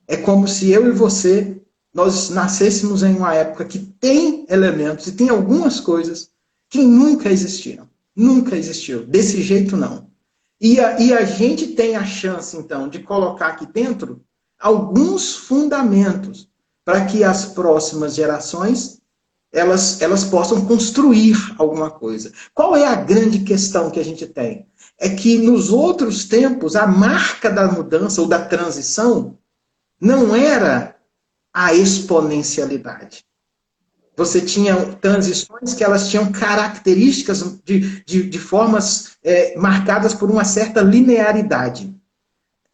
Speaker 2: É como se eu e você, nós nascêssemos em uma época que tem elementos e tem algumas coisas que nunca existiram. Nunca existiu. Desse jeito, não. E a gente tem a chance, então, de colocar aqui dentro alguns fundamentos para que as próximas gerações elas possam construir alguma coisa. Qual é a grande questão que a gente tem? É que nos outros tempos, a marca da mudança ou da transição não era a exponencialidade. Você tinha transições que elas tinham características de formas marcadas por uma certa linearidade.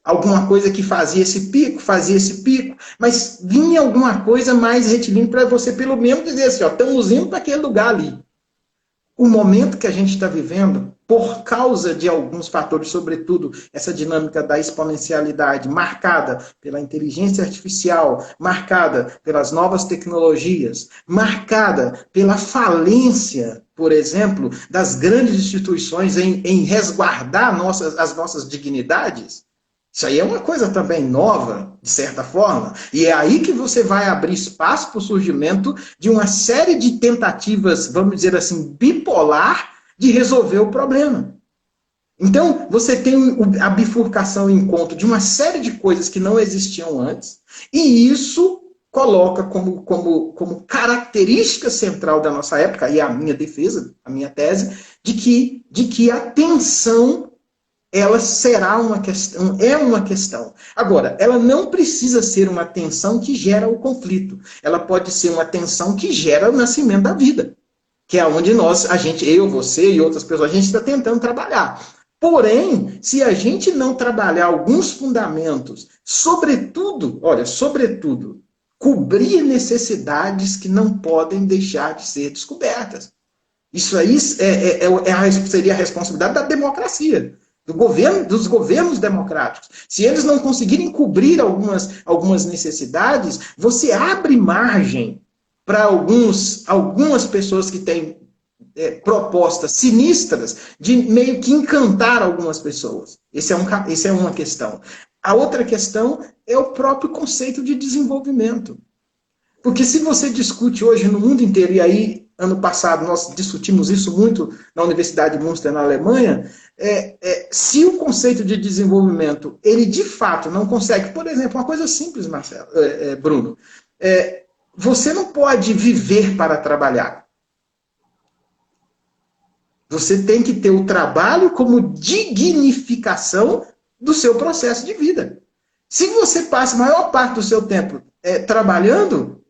Speaker 2: Alguma coisa que fazia esse pico, mas vinha alguma coisa mais retilínea para você pelo menos dizer assim, ó, estamos indo para aquele lugar ali. O momento que a gente está vivendo, por causa de alguns fatores, sobretudo essa dinâmica da exponencialidade, marcada pela inteligência artificial, marcada pelas novas tecnologias, marcada pela falência, por exemplo, das grandes instituições em resguardar as nossas dignidades. Isso aí é uma coisa também nova, de certa forma, e é aí que você vai abrir espaço para o surgimento de uma série de tentativas, vamos dizer assim, bipolar, de resolver o problema. Então, você tem a bifurcação e encontro de uma série de coisas que não existiam antes, e isso coloca como característica central da nossa época, e a minha defesa, a minha tese, de que a tensão ela será uma questão, é uma questão. Agora, ela não precisa ser uma tensão que gera o conflito. Ela pode ser uma tensão que gera o nascimento da vida. Que é onde eu, você e outras pessoas, a gente está tentando trabalhar. Porém, se a gente não trabalhar alguns fundamentos, sobretudo, cobrir necessidades que não podem deixar de ser descobertas. Isso aí seria a responsabilidade da democracia. Dos governos democráticos. Se eles não conseguirem cobrir algumas necessidades, você abre margem para algumas pessoas que têm propostas sinistras de meio que encantar algumas pessoas. Essa é uma questão. A outra questão é o próprio conceito de desenvolvimento. Porque se você discute hoje no mundo inteiro, e aí, ano passado, nós discutimos isso muito na Universidade de Münster, na Alemanha, se o conceito de desenvolvimento, ele de fato não consegue, por exemplo, uma coisa simples, Marcelo, Bruno, você não pode viver para trabalhar. Você tem que ter o trabalho como dignificação do seu processo de vida. Se você passa a maior parte do seu tempo trabalhando,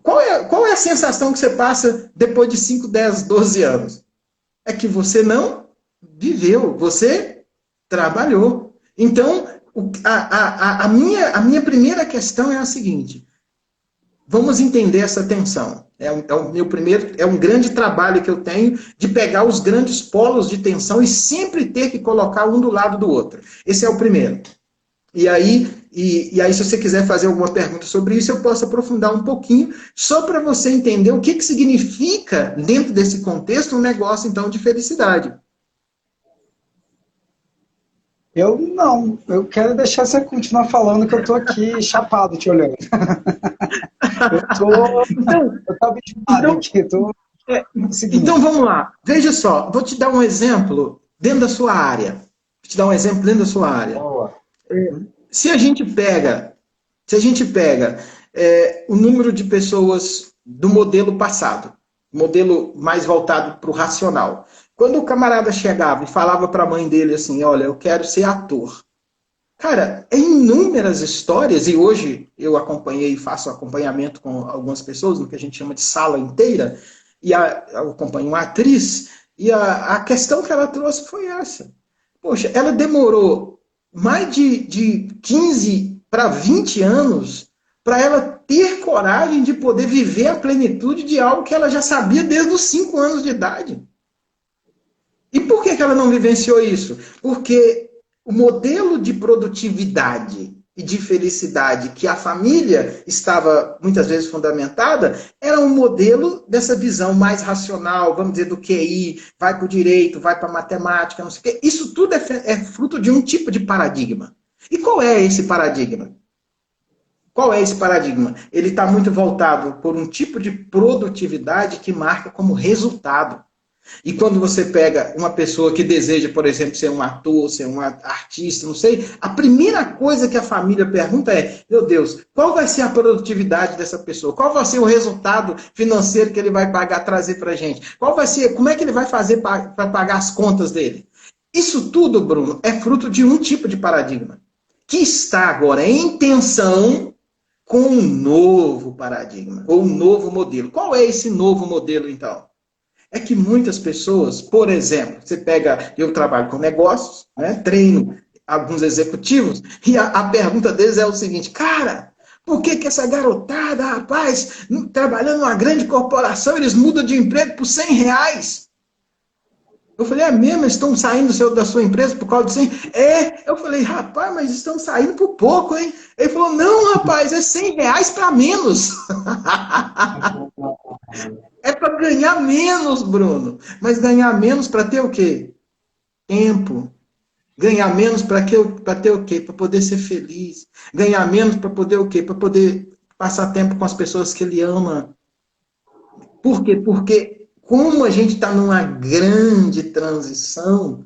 Speaker 2: qual é a sensação que você passa depois de 5, 10, 12 anos? É que você não viveu, você trabalhou. Então, a minha primeira questão é a seguinte: vamos entender essa tensão. É um grande trabalho que eu tenho de pegar os grandes polos de tensão e sempre ter que colocar um do lado do outro. Esse é o primeiro. E aí, se você quiser fazer alguma pergunta sobre isso, eu posso aprofundar um pouquinho, só para você entender o que significa, dentro desse contexto, um negócio, então, de felicidade.
Speaker 1: Eu quero deixar você continuar falando, que eu estou aqui chapado te olhando. Eu tô habituado aqui,
Speaker 2: então vamos lá, veja só, vou te dar um exemplo dentro da sua área.
Speaker 1: Boa.
Speaker 2: Se a gente pega o número de pessoas do modelo passado, modelo mais voltado para o racional. Quando o camarada chegava e falava para a mãe dele assim, olha, eu quero ser ator. Cara, em inúmeras histórias, e hoje eu acompanhei e faço acompanhamento com algumas pessoas, no que a gente chama de sala inteira, e eu acompanho uma atriz, e a questão que ela trouxe foi essa. Poxa, ela demorou mais de 15 para 20 anos para ela ter coragem de poder viver a plenitude de algo que ela já sabia desde os 5 anos de idade. E por que ela não vivenciou isso? Porque o modelo de produtividade e de felicidade que a família estava muitas vezes fundamentada era um modelo dessa visão mais racional, vamos dizer, do QI, vai para o direito, vai para a matemática, não sei o quê. Isso tudo é fruto de um tipo de paradigma. E qual é esse paradigma? Qual é esse paradigma? Ele está muito voltado por um tipo de produtividade que marca como resultado. E quando você pega uma pessoa que deseja, por exemplo, ser um ator, ser um artista, não sei, a primeira coisa que a família pergunta é, meu Deus, qual vai ser a produtividade dessa pessoa? Qual vai ser o resultado financeiro que ele vai pagar, trazer para a gente? Qual vai ser, como é que ele vai fazer para pagar as contas dele? Isso tudo, Bruno, é fruto de um tipo de paradigma, que está agora em tensão com um novo paradigma, ou um novo modelo. Qual é esse novo modelo, então? É que muitas pessoas, por exemplo, você pega, eu trabalho com negócios, né, treino alguns executivos, e a pergunta deles é o seguinte, cara, por que essa garotada, rapaz, trabalhando numa grande corporação, eles mudam de emprego por R$ 100? Eu falei, é mesmo? Eles estão saindo da sua empresa por causa de 100? Eu falei, rapaz, mas estão saindo por pouco, hein? Ele falou, não, rapaz, é R$ 100 para menos. É para ganhar menos, Bruno. Mas ganhar menos para ter o quê? Tempo. Ganhar menos para ter o quê? Para poder ser feliz. Ganhar menos para poder o quê? Para poder passar tempo com as pessoas que ele ama. Por quê? Porque como a gente está numa grande transição,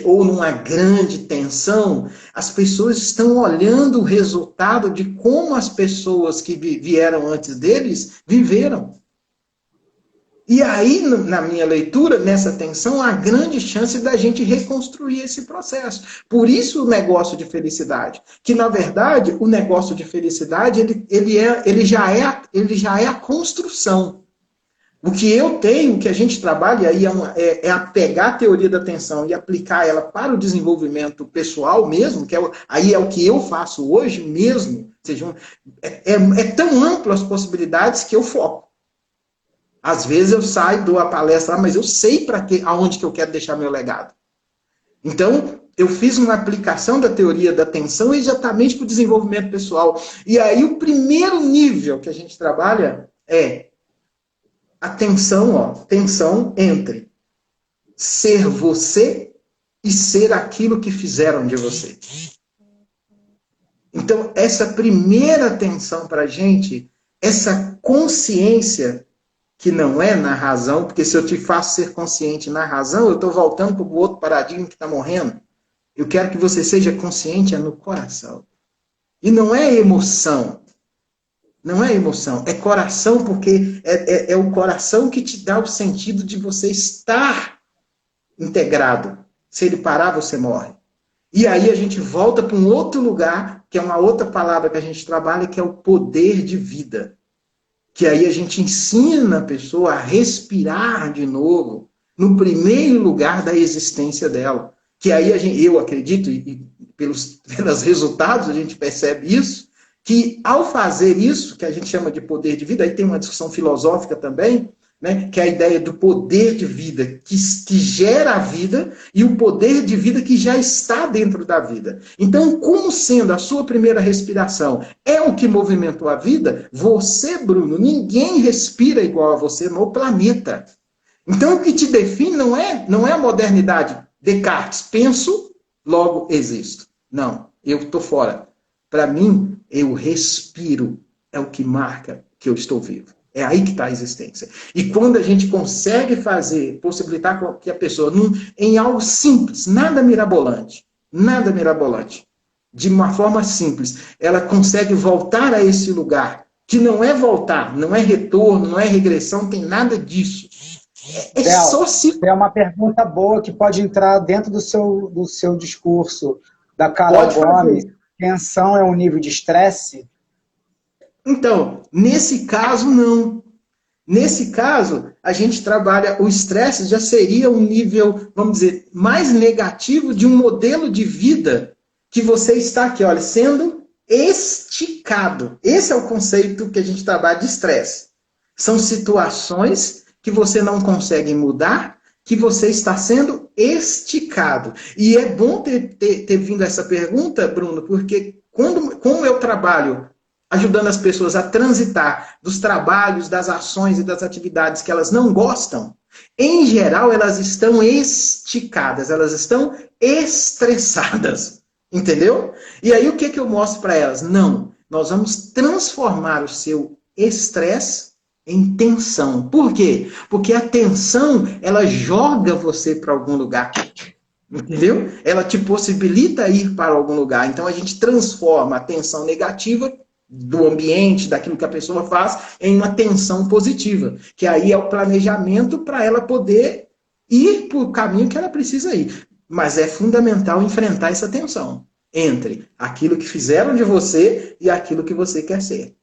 Speaker 2: ou numa grande tensão, as pessoas estão olhando o resultado de como as pessoas que vieram antes deles viveram. E aí, na minha leitura, nessa tensão, há grande chance da gente reconstruir esse processo. Por isso o negócio de felicidade. Que, na verdade, o negócio de felicidade, ele já é a construção. O que eu tenho, o que a gente trabalha aí é pegar a teoria da atenção e aplicar ela para o desenvolvimento pessoal mesmo, aí é o que eu faço hoje mesmo. Ou seja, é tão amplo as possibilidades que eu foco. Às vezes eu saio, dou a palestra, mas eu sei aonde que eu quero deixar meu legado. Então, eu fiz uma aplicação da teoria da atenção exatamente para o desenvolvimento pessoal. E aí o primeiro nível que a gente trabalha é a tensão entre ser você e ser aquilo que fizeram de você. Então, essa primeira tensão para a gente, essa consciência que não é na razão, porque se eu te faço ser consciente na razão, eu estou voltando para o outro paradigma que está morrendo. Eu quero que você seja consciente no coração. E não é emoção. Não é emoção, é coração, porque é o coração que te dá o sentido de você estar integrado. Se ele parar, você morre. E aí a gente volta para um outro lugar, que é uma outra palavra que a gente trabalha, que é o poder de vida. Que aí a gente ensina a pessoa a respirar de novo, no primeiro lugar da existência dela. Que aí eu acredito, e pelos resultados a gente percebe isso, que ao fazer isso, que a gente chama de poder de vida, aí tem uma discussão filosófica também, né, que é a ideia do poder de vida, que gera a vida, e o poder de vida que já está dentro da vida. Então, como sendo a sua primeira respiração é o que movimentou a vida, você, Bruno, ninguém respira igual a você no planeta. Então, o que te define não é a modernidade. Descartes, penso, logo existo. Não, eu estou fora. Para mim, eu respiro, é o que marca que eu estou vivo. É aí que está a existência. E quando a gente consegue possibilitar que a pessoa, em algo simples, nada mirabolante, de uma forma simples, ela consegue voltar a esse lugar, que não é voltar, não é retorno, não é regressão, não tem nada disso. É
Speaker 1: Del,
Speaker 2: só se...
Speaker 1: é uma pergunta boa que pode entrar dentro do seu discurso da Carol
Speaker 2: Pode
Speaker 1: Gomes.
Speaker 2: fazer.
Speaker 1: Tensão é um nível de estresse?
Speaker 2: Então, nesse caso, não. Nesse caso, a gente trabalha, o estresse já seria um nível, vamos dizer, mais negativo de um modelo de vida que você está aqui, olha, sendo esticado. Esse é o conceito que a gente trabalha de estresse. São situações que você não consegue mudar, que você está sendo esticado. E é bom ter vindo essa pergunta, Bruno, porque como eu trabalho ajudando as pessoas a transitar dos trabalhos, das ações e das atividades que elas não gostam, em geral, elas estão esticadas, elas estão estressadas. Entendeu? E aí o que eu mostro para elas? Não, nós vamos transformar o seu estresse em tensão. Por quê? Porque a tensão, ela joga você para algum lugar. Entendeu? Ela te possibilita ir para algum lugar. Então a gente transforma a tensão negativa do ambiente, daquilo que a pessoa faz, em uma tensão positiva, que aí é o planejamento para ela poder ir para o caminho que ela precisa ir. Mas é fundamental enfrentar essa tensão entre aquilo que fizeram de você e aquilo que você quer ser.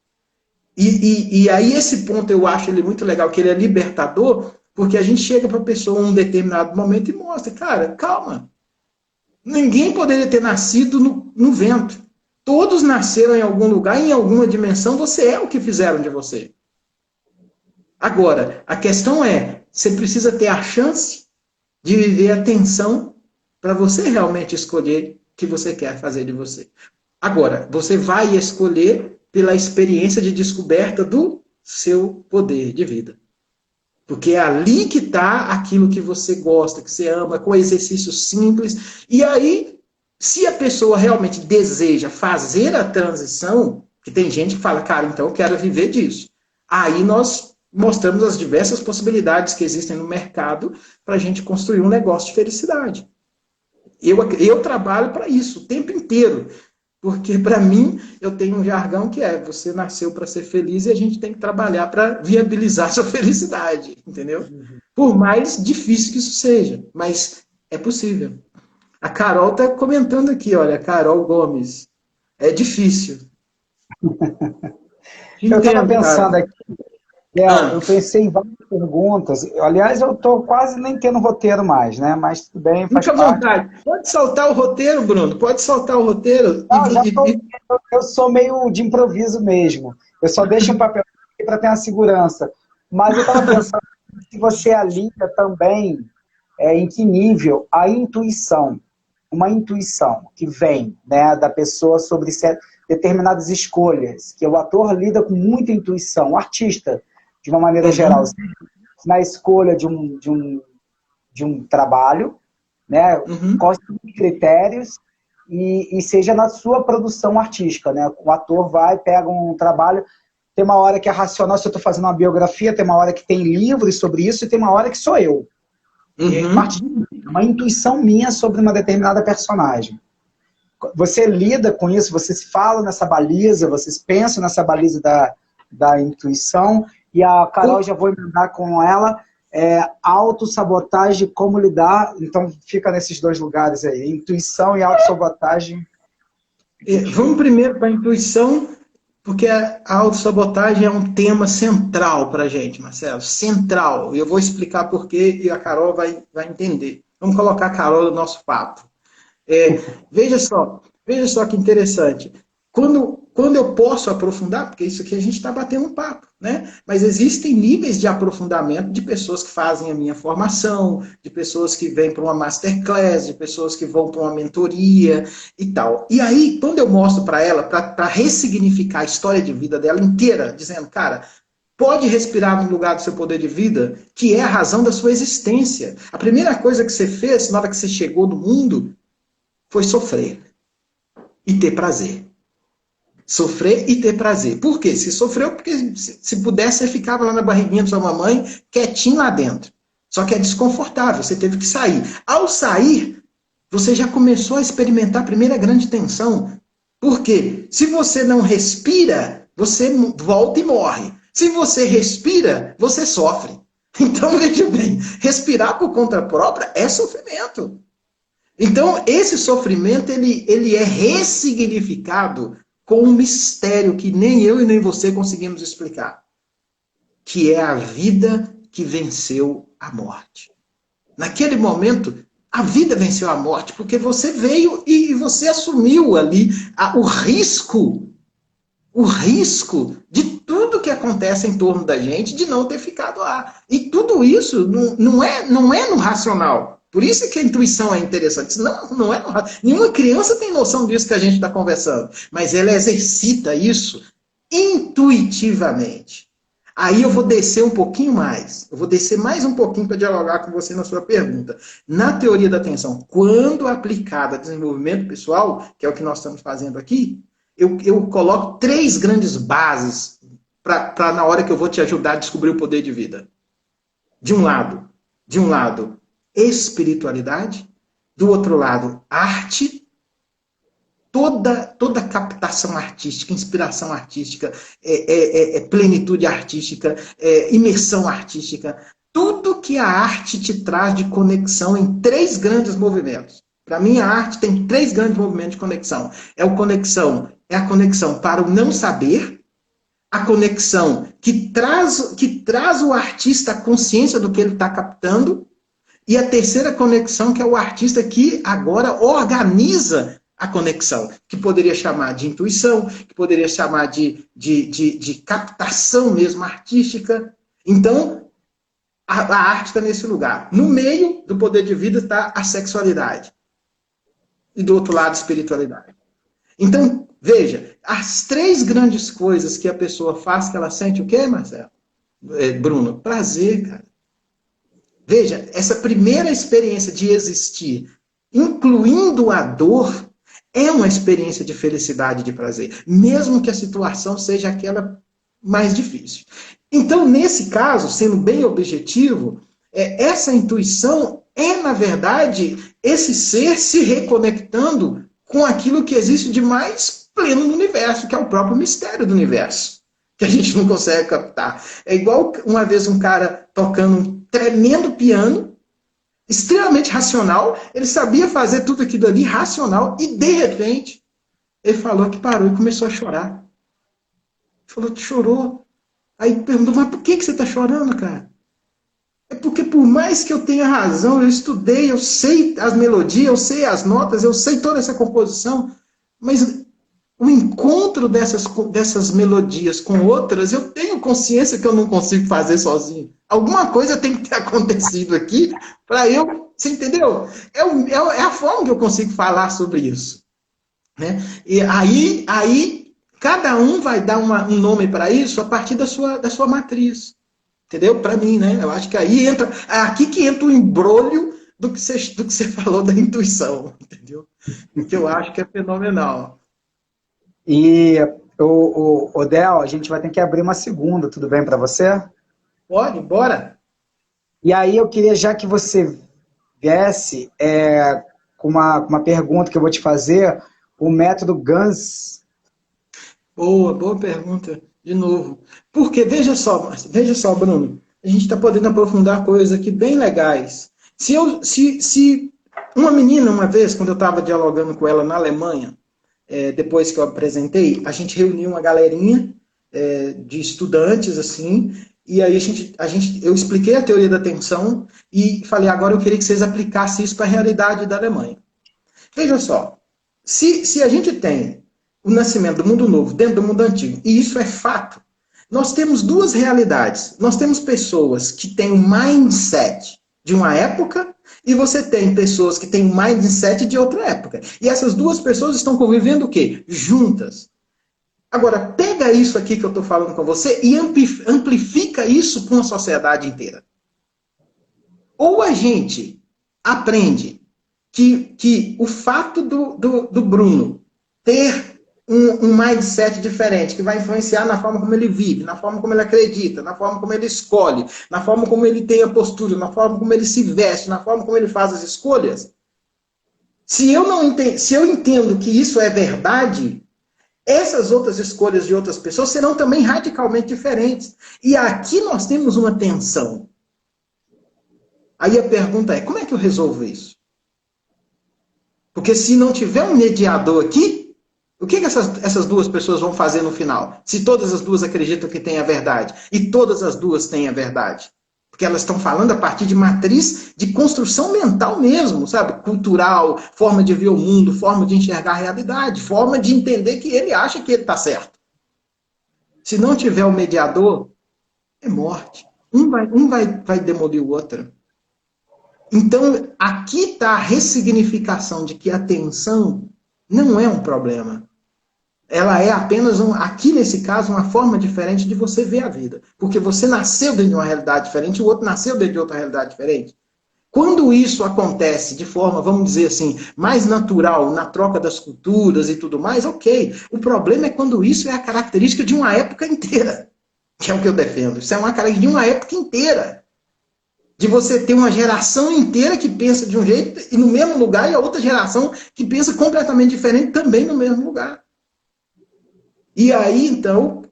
Speaker 2: E aí esse ponto eu acho ele muito legal, que ele é libertador, porque a gente chega para a pessoa em um determinado momento e mostra, cara, calma, ninguém poderia ter nascido no vento. Todos nasceram em algum lugar, em alguma dimensão, você é o que fizeram de você. Agora, a questão é, você precisa ter a chance de viver a tensão para você realmente escolher o que você quer fazer de você. Agora, você vai escolher pela experiência de descoberta do seu poder de vida. Porque é ali que está aquilo que você gosta, que você ama, com exercícios simples. E aí, se a pessoa realmente deseja fazer a transição, que tem gente que fala, cara, então eu quero viver disso. Aí nós mostramos as diversas possibilidades que existem no mercado para a gente construir um negócio de felicidade. Eu trabalho para isso o tempo inteiro. Porque, para mim, eu tenho um jargão que é: você nasceu para ser feliz e a gente tem que trabalhar para viabilizar a sua felicidade, entendeu? Por mais difícil que isso seja, mas é possível. A Carol está comentando aqui, olha, Carol Gomes. É difícil. Te
Speaker 1: Eu estava
Speaker 2: entendo,
Speaker 1: pensando
Speaker 2: cara.
Speaker 1: aqui, Léo,
Speaker 2: Ah,
Speaker 1: eu pensei em várias perguntas. Aliás, eu estou quase nem tendo roteiro mais, né? Mas tudo bem, faz
Speaker 2: fica à
Speaker 1: parte.
Speaker 2: vontade. Pode soltar o roteiro, Bruno. Pode soltar o roteiro.
Speaker 1: Não, eu sou meio de improviso mesmo. Eu só deixo um papel para ter uma segurança. Mas eu estava pensando se você alinha também em que nível a intuição, uma intuição que vem, né, da pessoa sobre determinadas escolhas, que o ator lida com muita intuição, o artista, de uma maneira geral,
Speaker 2: Uhum,
Speaker 1: na escolha de um trabalho, né?
Speaker 2: uhum.
Speaker 1: Quais são os critérios e seja na sua produção artística, né? O ator vai, pega um trabalho, tem uma hora que é racional, se eu estou fazendo uma biografia, tem uma hora que tem livros sobre isso e tem uma hora que sou eu. E parte
Speaker 2: Uhum.
Speaker 1: de uma intuição minha sobre uma determinada personagem. Você lida com isso, vocês falam nessa baliza, vocês pensam nessa baliza da intuição, e a Carol, já vou emendar com ela, autossabotagem, como lidar, então fica nesses dois lugares aí, intuição e autossabotagem.
Speaker 2: Vamos primeiro para a intuição, porque a autossabotagem é um tema central para a gente, Marcelo. Central. E eu vou explicar por quê e a Carol vai entender. Vamos colocar a Carol no nosso papo. Veja só que interessante. Quando eu posso aprofundar, porque isso aqui a gente está batendo um papo, né? Mas existem níveis de aprofundamento de pessoas que fazem a minha formação, de pessoas que vêm para uma masterclass, de pessoas que vão para uma mentoria e tal. E aí, quando eu mostro para ela, para ressignificar a história de vida dela inteira, dizendo, cara, pode respirar no lugar do seu poder de vida, que é a razão da sua existência. A primeira coisa que você fez na hora que você chegou no mundo foi sofrer e ter prazer. Sofrer e ter prazer. Por quê? Se sofreu, porque se pudesse, você ficava lá na barriguinha da sua mamãe, quietinho lá dentro. Só que é desconfortável, você teve que sair. Ao sair, você já começou a experimentar a primeira grande tensão. Por quê? Se você não respira, você volta e morre. Se você respira, você sofre. Então, veja bem, respirar por conta própria é sofrimento. Então, esse sofrimento, ele é ressignificado com um mistério que nem eu e nem você conseguimos explicar, que é a vida que venceu a morte. Naquele momento, a vida venceu a morte, porque você veio e você assumiu ali o risco de tudo que acontece em torno da gente de não ter ficado lá. E tudo isso não é no racional. Por isso que a intuição é interessante. Não é no racional. Nenhuma criança tem noção disso que a gente está conversando. Mas ela exercita isso intuitivamente. Aí eu vou descer um pouquinho mais. Eu vou descer mais um pouquinho para dialogar com você na sua pergunta. Na teoria da atenção, quando aplicada a desenvolvimento pessoal, que é o que nós estamos fazendo aqui, eu coloco 3 grandes bases para na hora que eu vou te ajudar a descobrir o poder de vida. De um lado, espiritualidade. Do outro lado, arte. Toda captação artística, inspiração artística, plenitude artística, imersão artística, tudo que a arte te traz de conexão em 3 grandes movimentos. Para mim, a arte tem 3 grandes movimentos de conexão. É a conexão para o não saber, a conexão que traz o artista à consciência do que ele está captando, e a terceira conexão, que é o artista que agora organiza a conexão, que poderia chamar de intuição, que poderia chamar de captação mesmo artística. Então, a arte está nesse lugar. No meio do poder de vida está a sexualidade. E do outro lado, a espiritualidade. Então, veja, as 3 grandes coisas que a pessoa faz, que ela sente o quê, Marcelo? Bruno? Prazer, cara. Veja, essa primeira experiência de existir, incluindo a dor, é uma experiência de felicidade e de prazer, mesmo que a situação seja aquela mais difícil. Então, nesse caso, sendo bem objetivo, essa intuição é, na verdade, esse ser se reconectando com aquilo que existe de mais pleno no universo, que é o próprio mistério do universo, que a gente não consegue captar. É igual uma vez um cara tocando um tremendo piano, extremamente racional, ele sabia fazer tudo aquilo ali racional, e de repente, ele falou que parou e começou a chorar. Ele falou que chorou. Aí perguntou, mas por que você está chorando, cara? É porque por mais que eu tenha razão, eu estudei, eu sei as melodias, eu sei as notas, eu sei toda essa composição, mas o encontro dessas melodias com outras, eu tenho consciência que eu não consigo fazer sozinho. Alguma coisa tem que ter acontecido aqui para eu... Você entendeu? É a forma que eu consigo falar sobre isso. Né? E aí cada um vai dar um nome para isso a partir da sua matriz. Entendeu? Para mim, né? Eu acho que aí entra... Aqui que entra o embrolho do que você falou da intuição. Entendeu? Que eu acho que é fenomenal.
Speaker 1: E, o Del, a gente vai ter que abrir uma segunda, tudo bem para você?
Speaker 2: Pode, bora.
Speaker 1: E aí eu queria, já que você viesse, com uma pergunta que eu vou te fazer, o método GANS.
Speaker 2: Boa pergunta, de novo. Porque, veja só, Bruno, a gente está podendo aprofundar coisas aqui bem legais. Se uma menina, uma vez, quando eu estava dialogando com ela na Alemanha, depois que eu apresentei, a gente reuniu uma galerinha de estudantes, assim, e aí eu expliquei a teoria da atenção e falei, agora eu queria que vocês aplicassem isso para a realidade da Alemanha. Veja só, se a gente tem o nascimento do mundo novo dentro do mundo antigo, e isso é fato, nós temos 2 realidades. Nós temos pessoas que têm um mindset de uma época, e você tem pessoas que têm um mindset de outra época. E essas 2 pessoas estão convivendo o quê? Juntas. Agora, pega isso aqui que eu estou falando com você e amplifica isso para uma sociedade inteira. Ou a gente aprende que o fato do Bruno ter um mindset diferente, que vai influenciar na forma como ele vive, na forma como ele acredita, na forma como ele escolhe, na forma como ele tem a postura, na forma como ele se veste, na forma como ele faz as escolhas. Se eu entendo que isso é verdade, essas outras escolhas de outras pessoas serão também radicalmente diferentes. E aqui nós temos uma tensão. Aí a pergunta é, como é que eu resolvo isso? Porque se não tiver um mediador aqui, o que essas duas pessoas vão fazer no final? Se todas as duas acreditam que tem a verdade, e todas as duas têm a verdade. Porque elas estão falando a partir de matriz de construção mental mesmo, sabe? Cultural, forma de ver o mundo, forma de enxergar a realidade, forma de entender que ele acha que ele está certo. Se não tiver o mediador, é morte. Um vai demolir o outro. Então, aqui está a ressignificação de que a tensão não é um problema. Ela é apenas, aqui nesse caso, uma forma diferente de você ver a vida. Porque você nasceu dentro de uma realidade diferente, o outro nasceu dentro de outra realidade diferente. Quando isso acontece de forma, vamos dizer assim, mais natural, na troca das culturas e tudo mais, ok. O problema é quando isso é a característica de uma época inteira. Que é o que eu defendo. Isso é uma característica de uma época inteira. De você ter uma geração inteira que pensa de um jeito e no mesmo lugar, e a outra geração que pensa completamente diferente também no mesmo lugar. E aí, então,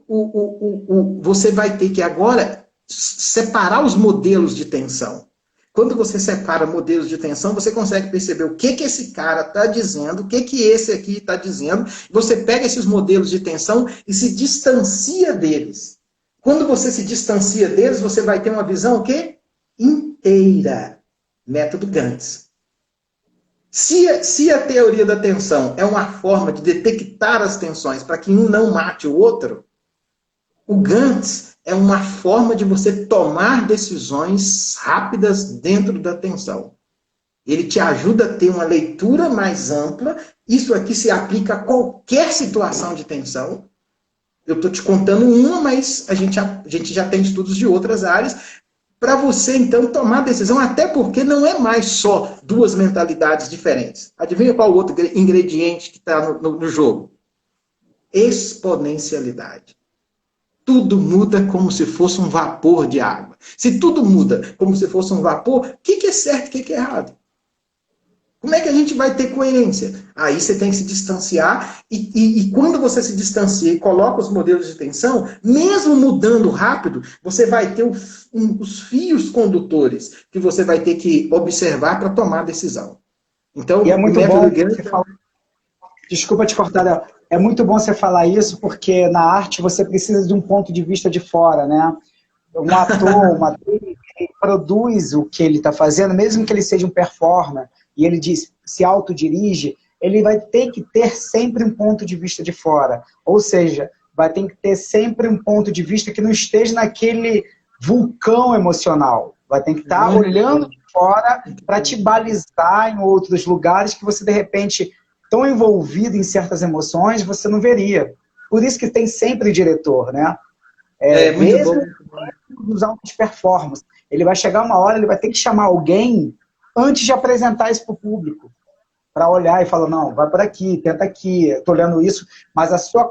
Speaker 2: você vai ter que agora separar os modelos de tensão. Quando você separa modelos de tensão, você consegue perceber o que esse cara está dizendo, o que esse aqui está dizendo. Você pega esses modelos de tensão e se distancia deles. Quando você se distancia deles, você vai ter uma visão o quê? Inteira. Método Gantz. Se a teoria da tensão é uma forma de detectar as tensões para que um não mate o outro, o Gantz é uma forma de você tomar decisões rápidas dentro da tensão. Ele te ajuda a ter uma leitura mais ampla. Isso aqui se aplica a qualquer situação de tensão. Eu estou te contando uma, mas a gente já tem estudos de outras áreas, para você, então, tomar decisão, até porque não é mais só duas mentalidades diferentes. Adivinha qual o outro ingrediente que está no jogo? Exponencialidade. Tudo muda como se fosse um vapor de água. Se tudo muda como se fosse um vapor, o que é certo e o que é errado? Como é que a gente vai ter coerência? Aí você tem que se distanciar, e quando você se distancia e coloca os modelos de tensão, mesmo mudando rápido, você vai ter os fios condutores que você vai ter que observar para tomar a decisão. Então,
Speaker 1: E é
Speaker 2: o
Speaker 1: muito
Speaker 2: método
Speaker 1: bom
Speaker 2: Gantz...
Speaker 1: você falar. Desculpa te cortar, Léo. É muito bom você falar isso, porque na arte você precisa de um ponto de vista de fora, né? Um ator, uma atriz, ele produz o que ele está fazendo, mesmo que ele seja um performer, e ele se autodirige, ele vai ter que ter sempre um ponto de vista de fora. Ou seja, vai ter que ter sempre um ponto de vista que não esteja naquele vulcão emocional. Vai ter que estar olhando de fora para te balizar em outros lugares que você, de repente, tão envolvido em certas emoções, você não veria. Por isso que tem sempre diretor, né?
Speaker 2: muito
Speaker 1: Mesmo
Speaker 2: bom.
Speaker 1: dos altos performances. Ele vai chegar uma hora, ele vai ter que chamar alguém antes de apresentar isso para o público, para olhar e falar, não, vai por aqui, tenta aqui, estou olhando isso, mas a sua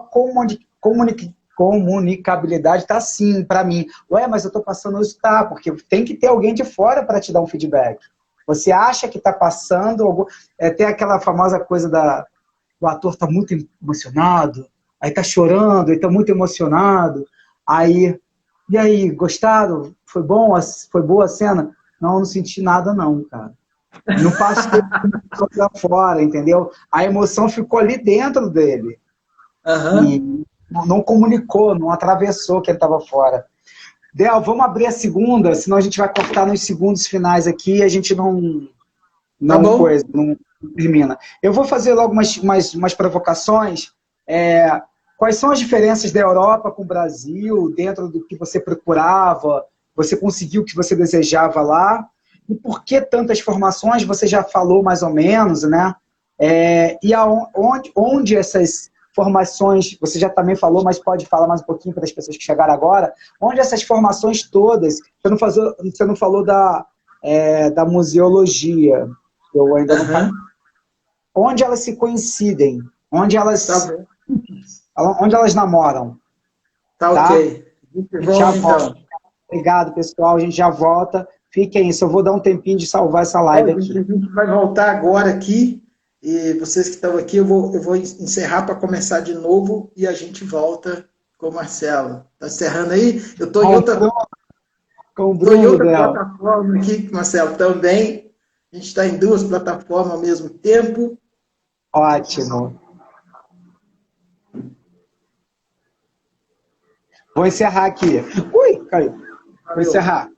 Speaker 1: comunicabilidade está assim, para mim. Ué, mas eu estou passando isso, tá, porque tem que ter alguém de fora para te dar um feedback. Você acha que está passando, tem aquela famosa coisa o ator está muito emocionado, aí está chorando, ele está muito emocionado, aí, e aí, gostaram? Foi bom? Foi boa a cena? Não, não senti nada não, cara. Não passou pra fora, entendeu? A emoção ficou ali dentro dele. E não comunicou, não atravessou que ele estava fora. Del, vamos abrir a segunda, senão a gente vai cortar nos segundos finais aqui e a gente não termina. Eu vou fazer logo umas provocações. Quais são as diferenças da Europa com o Brasil, dentro do que você procurava, você conseguiu o que você desejava lá? E por que tantas formações? Você já falou mais ou menos, né? Onde essas formações, você já também falou, mas pode falar mais um pouquinho para as pessoas que chegaram agora, onde essas formações todas, você não falou da museologia, eu ainda não falei. Onde elas se coincidem? Onde elas namoram?
Speaker 2: Tá ok.
Speaker 1: Já volta. Obrigado, pessoal. A gente já volta. Fiquem aí. Só vou dar um tempinho de salvar essa live aqui.
Speaker 2: A gente vai voltar agora aqui. E vocês que estão aqui, eu vou encerrar para começar de novo e a gente volta com o Marcelo. Tá encerrando aí? Eu estou em outra...
Speaker 1: Com o
Speaker 2: Estou em
Speaker 1: Bruno,
Speaker 2: outra
Speaker 1: Del.
Speaker 2: plataforma aqui, Marcelo, também. A gente está em duas plataformas ao mesmo tempo.
Speaker 1: Ótimo. Vou encerrar aqui. Ui, caiu. Vou
Speaker 2: Valeu.
Speaker 1: encerrar.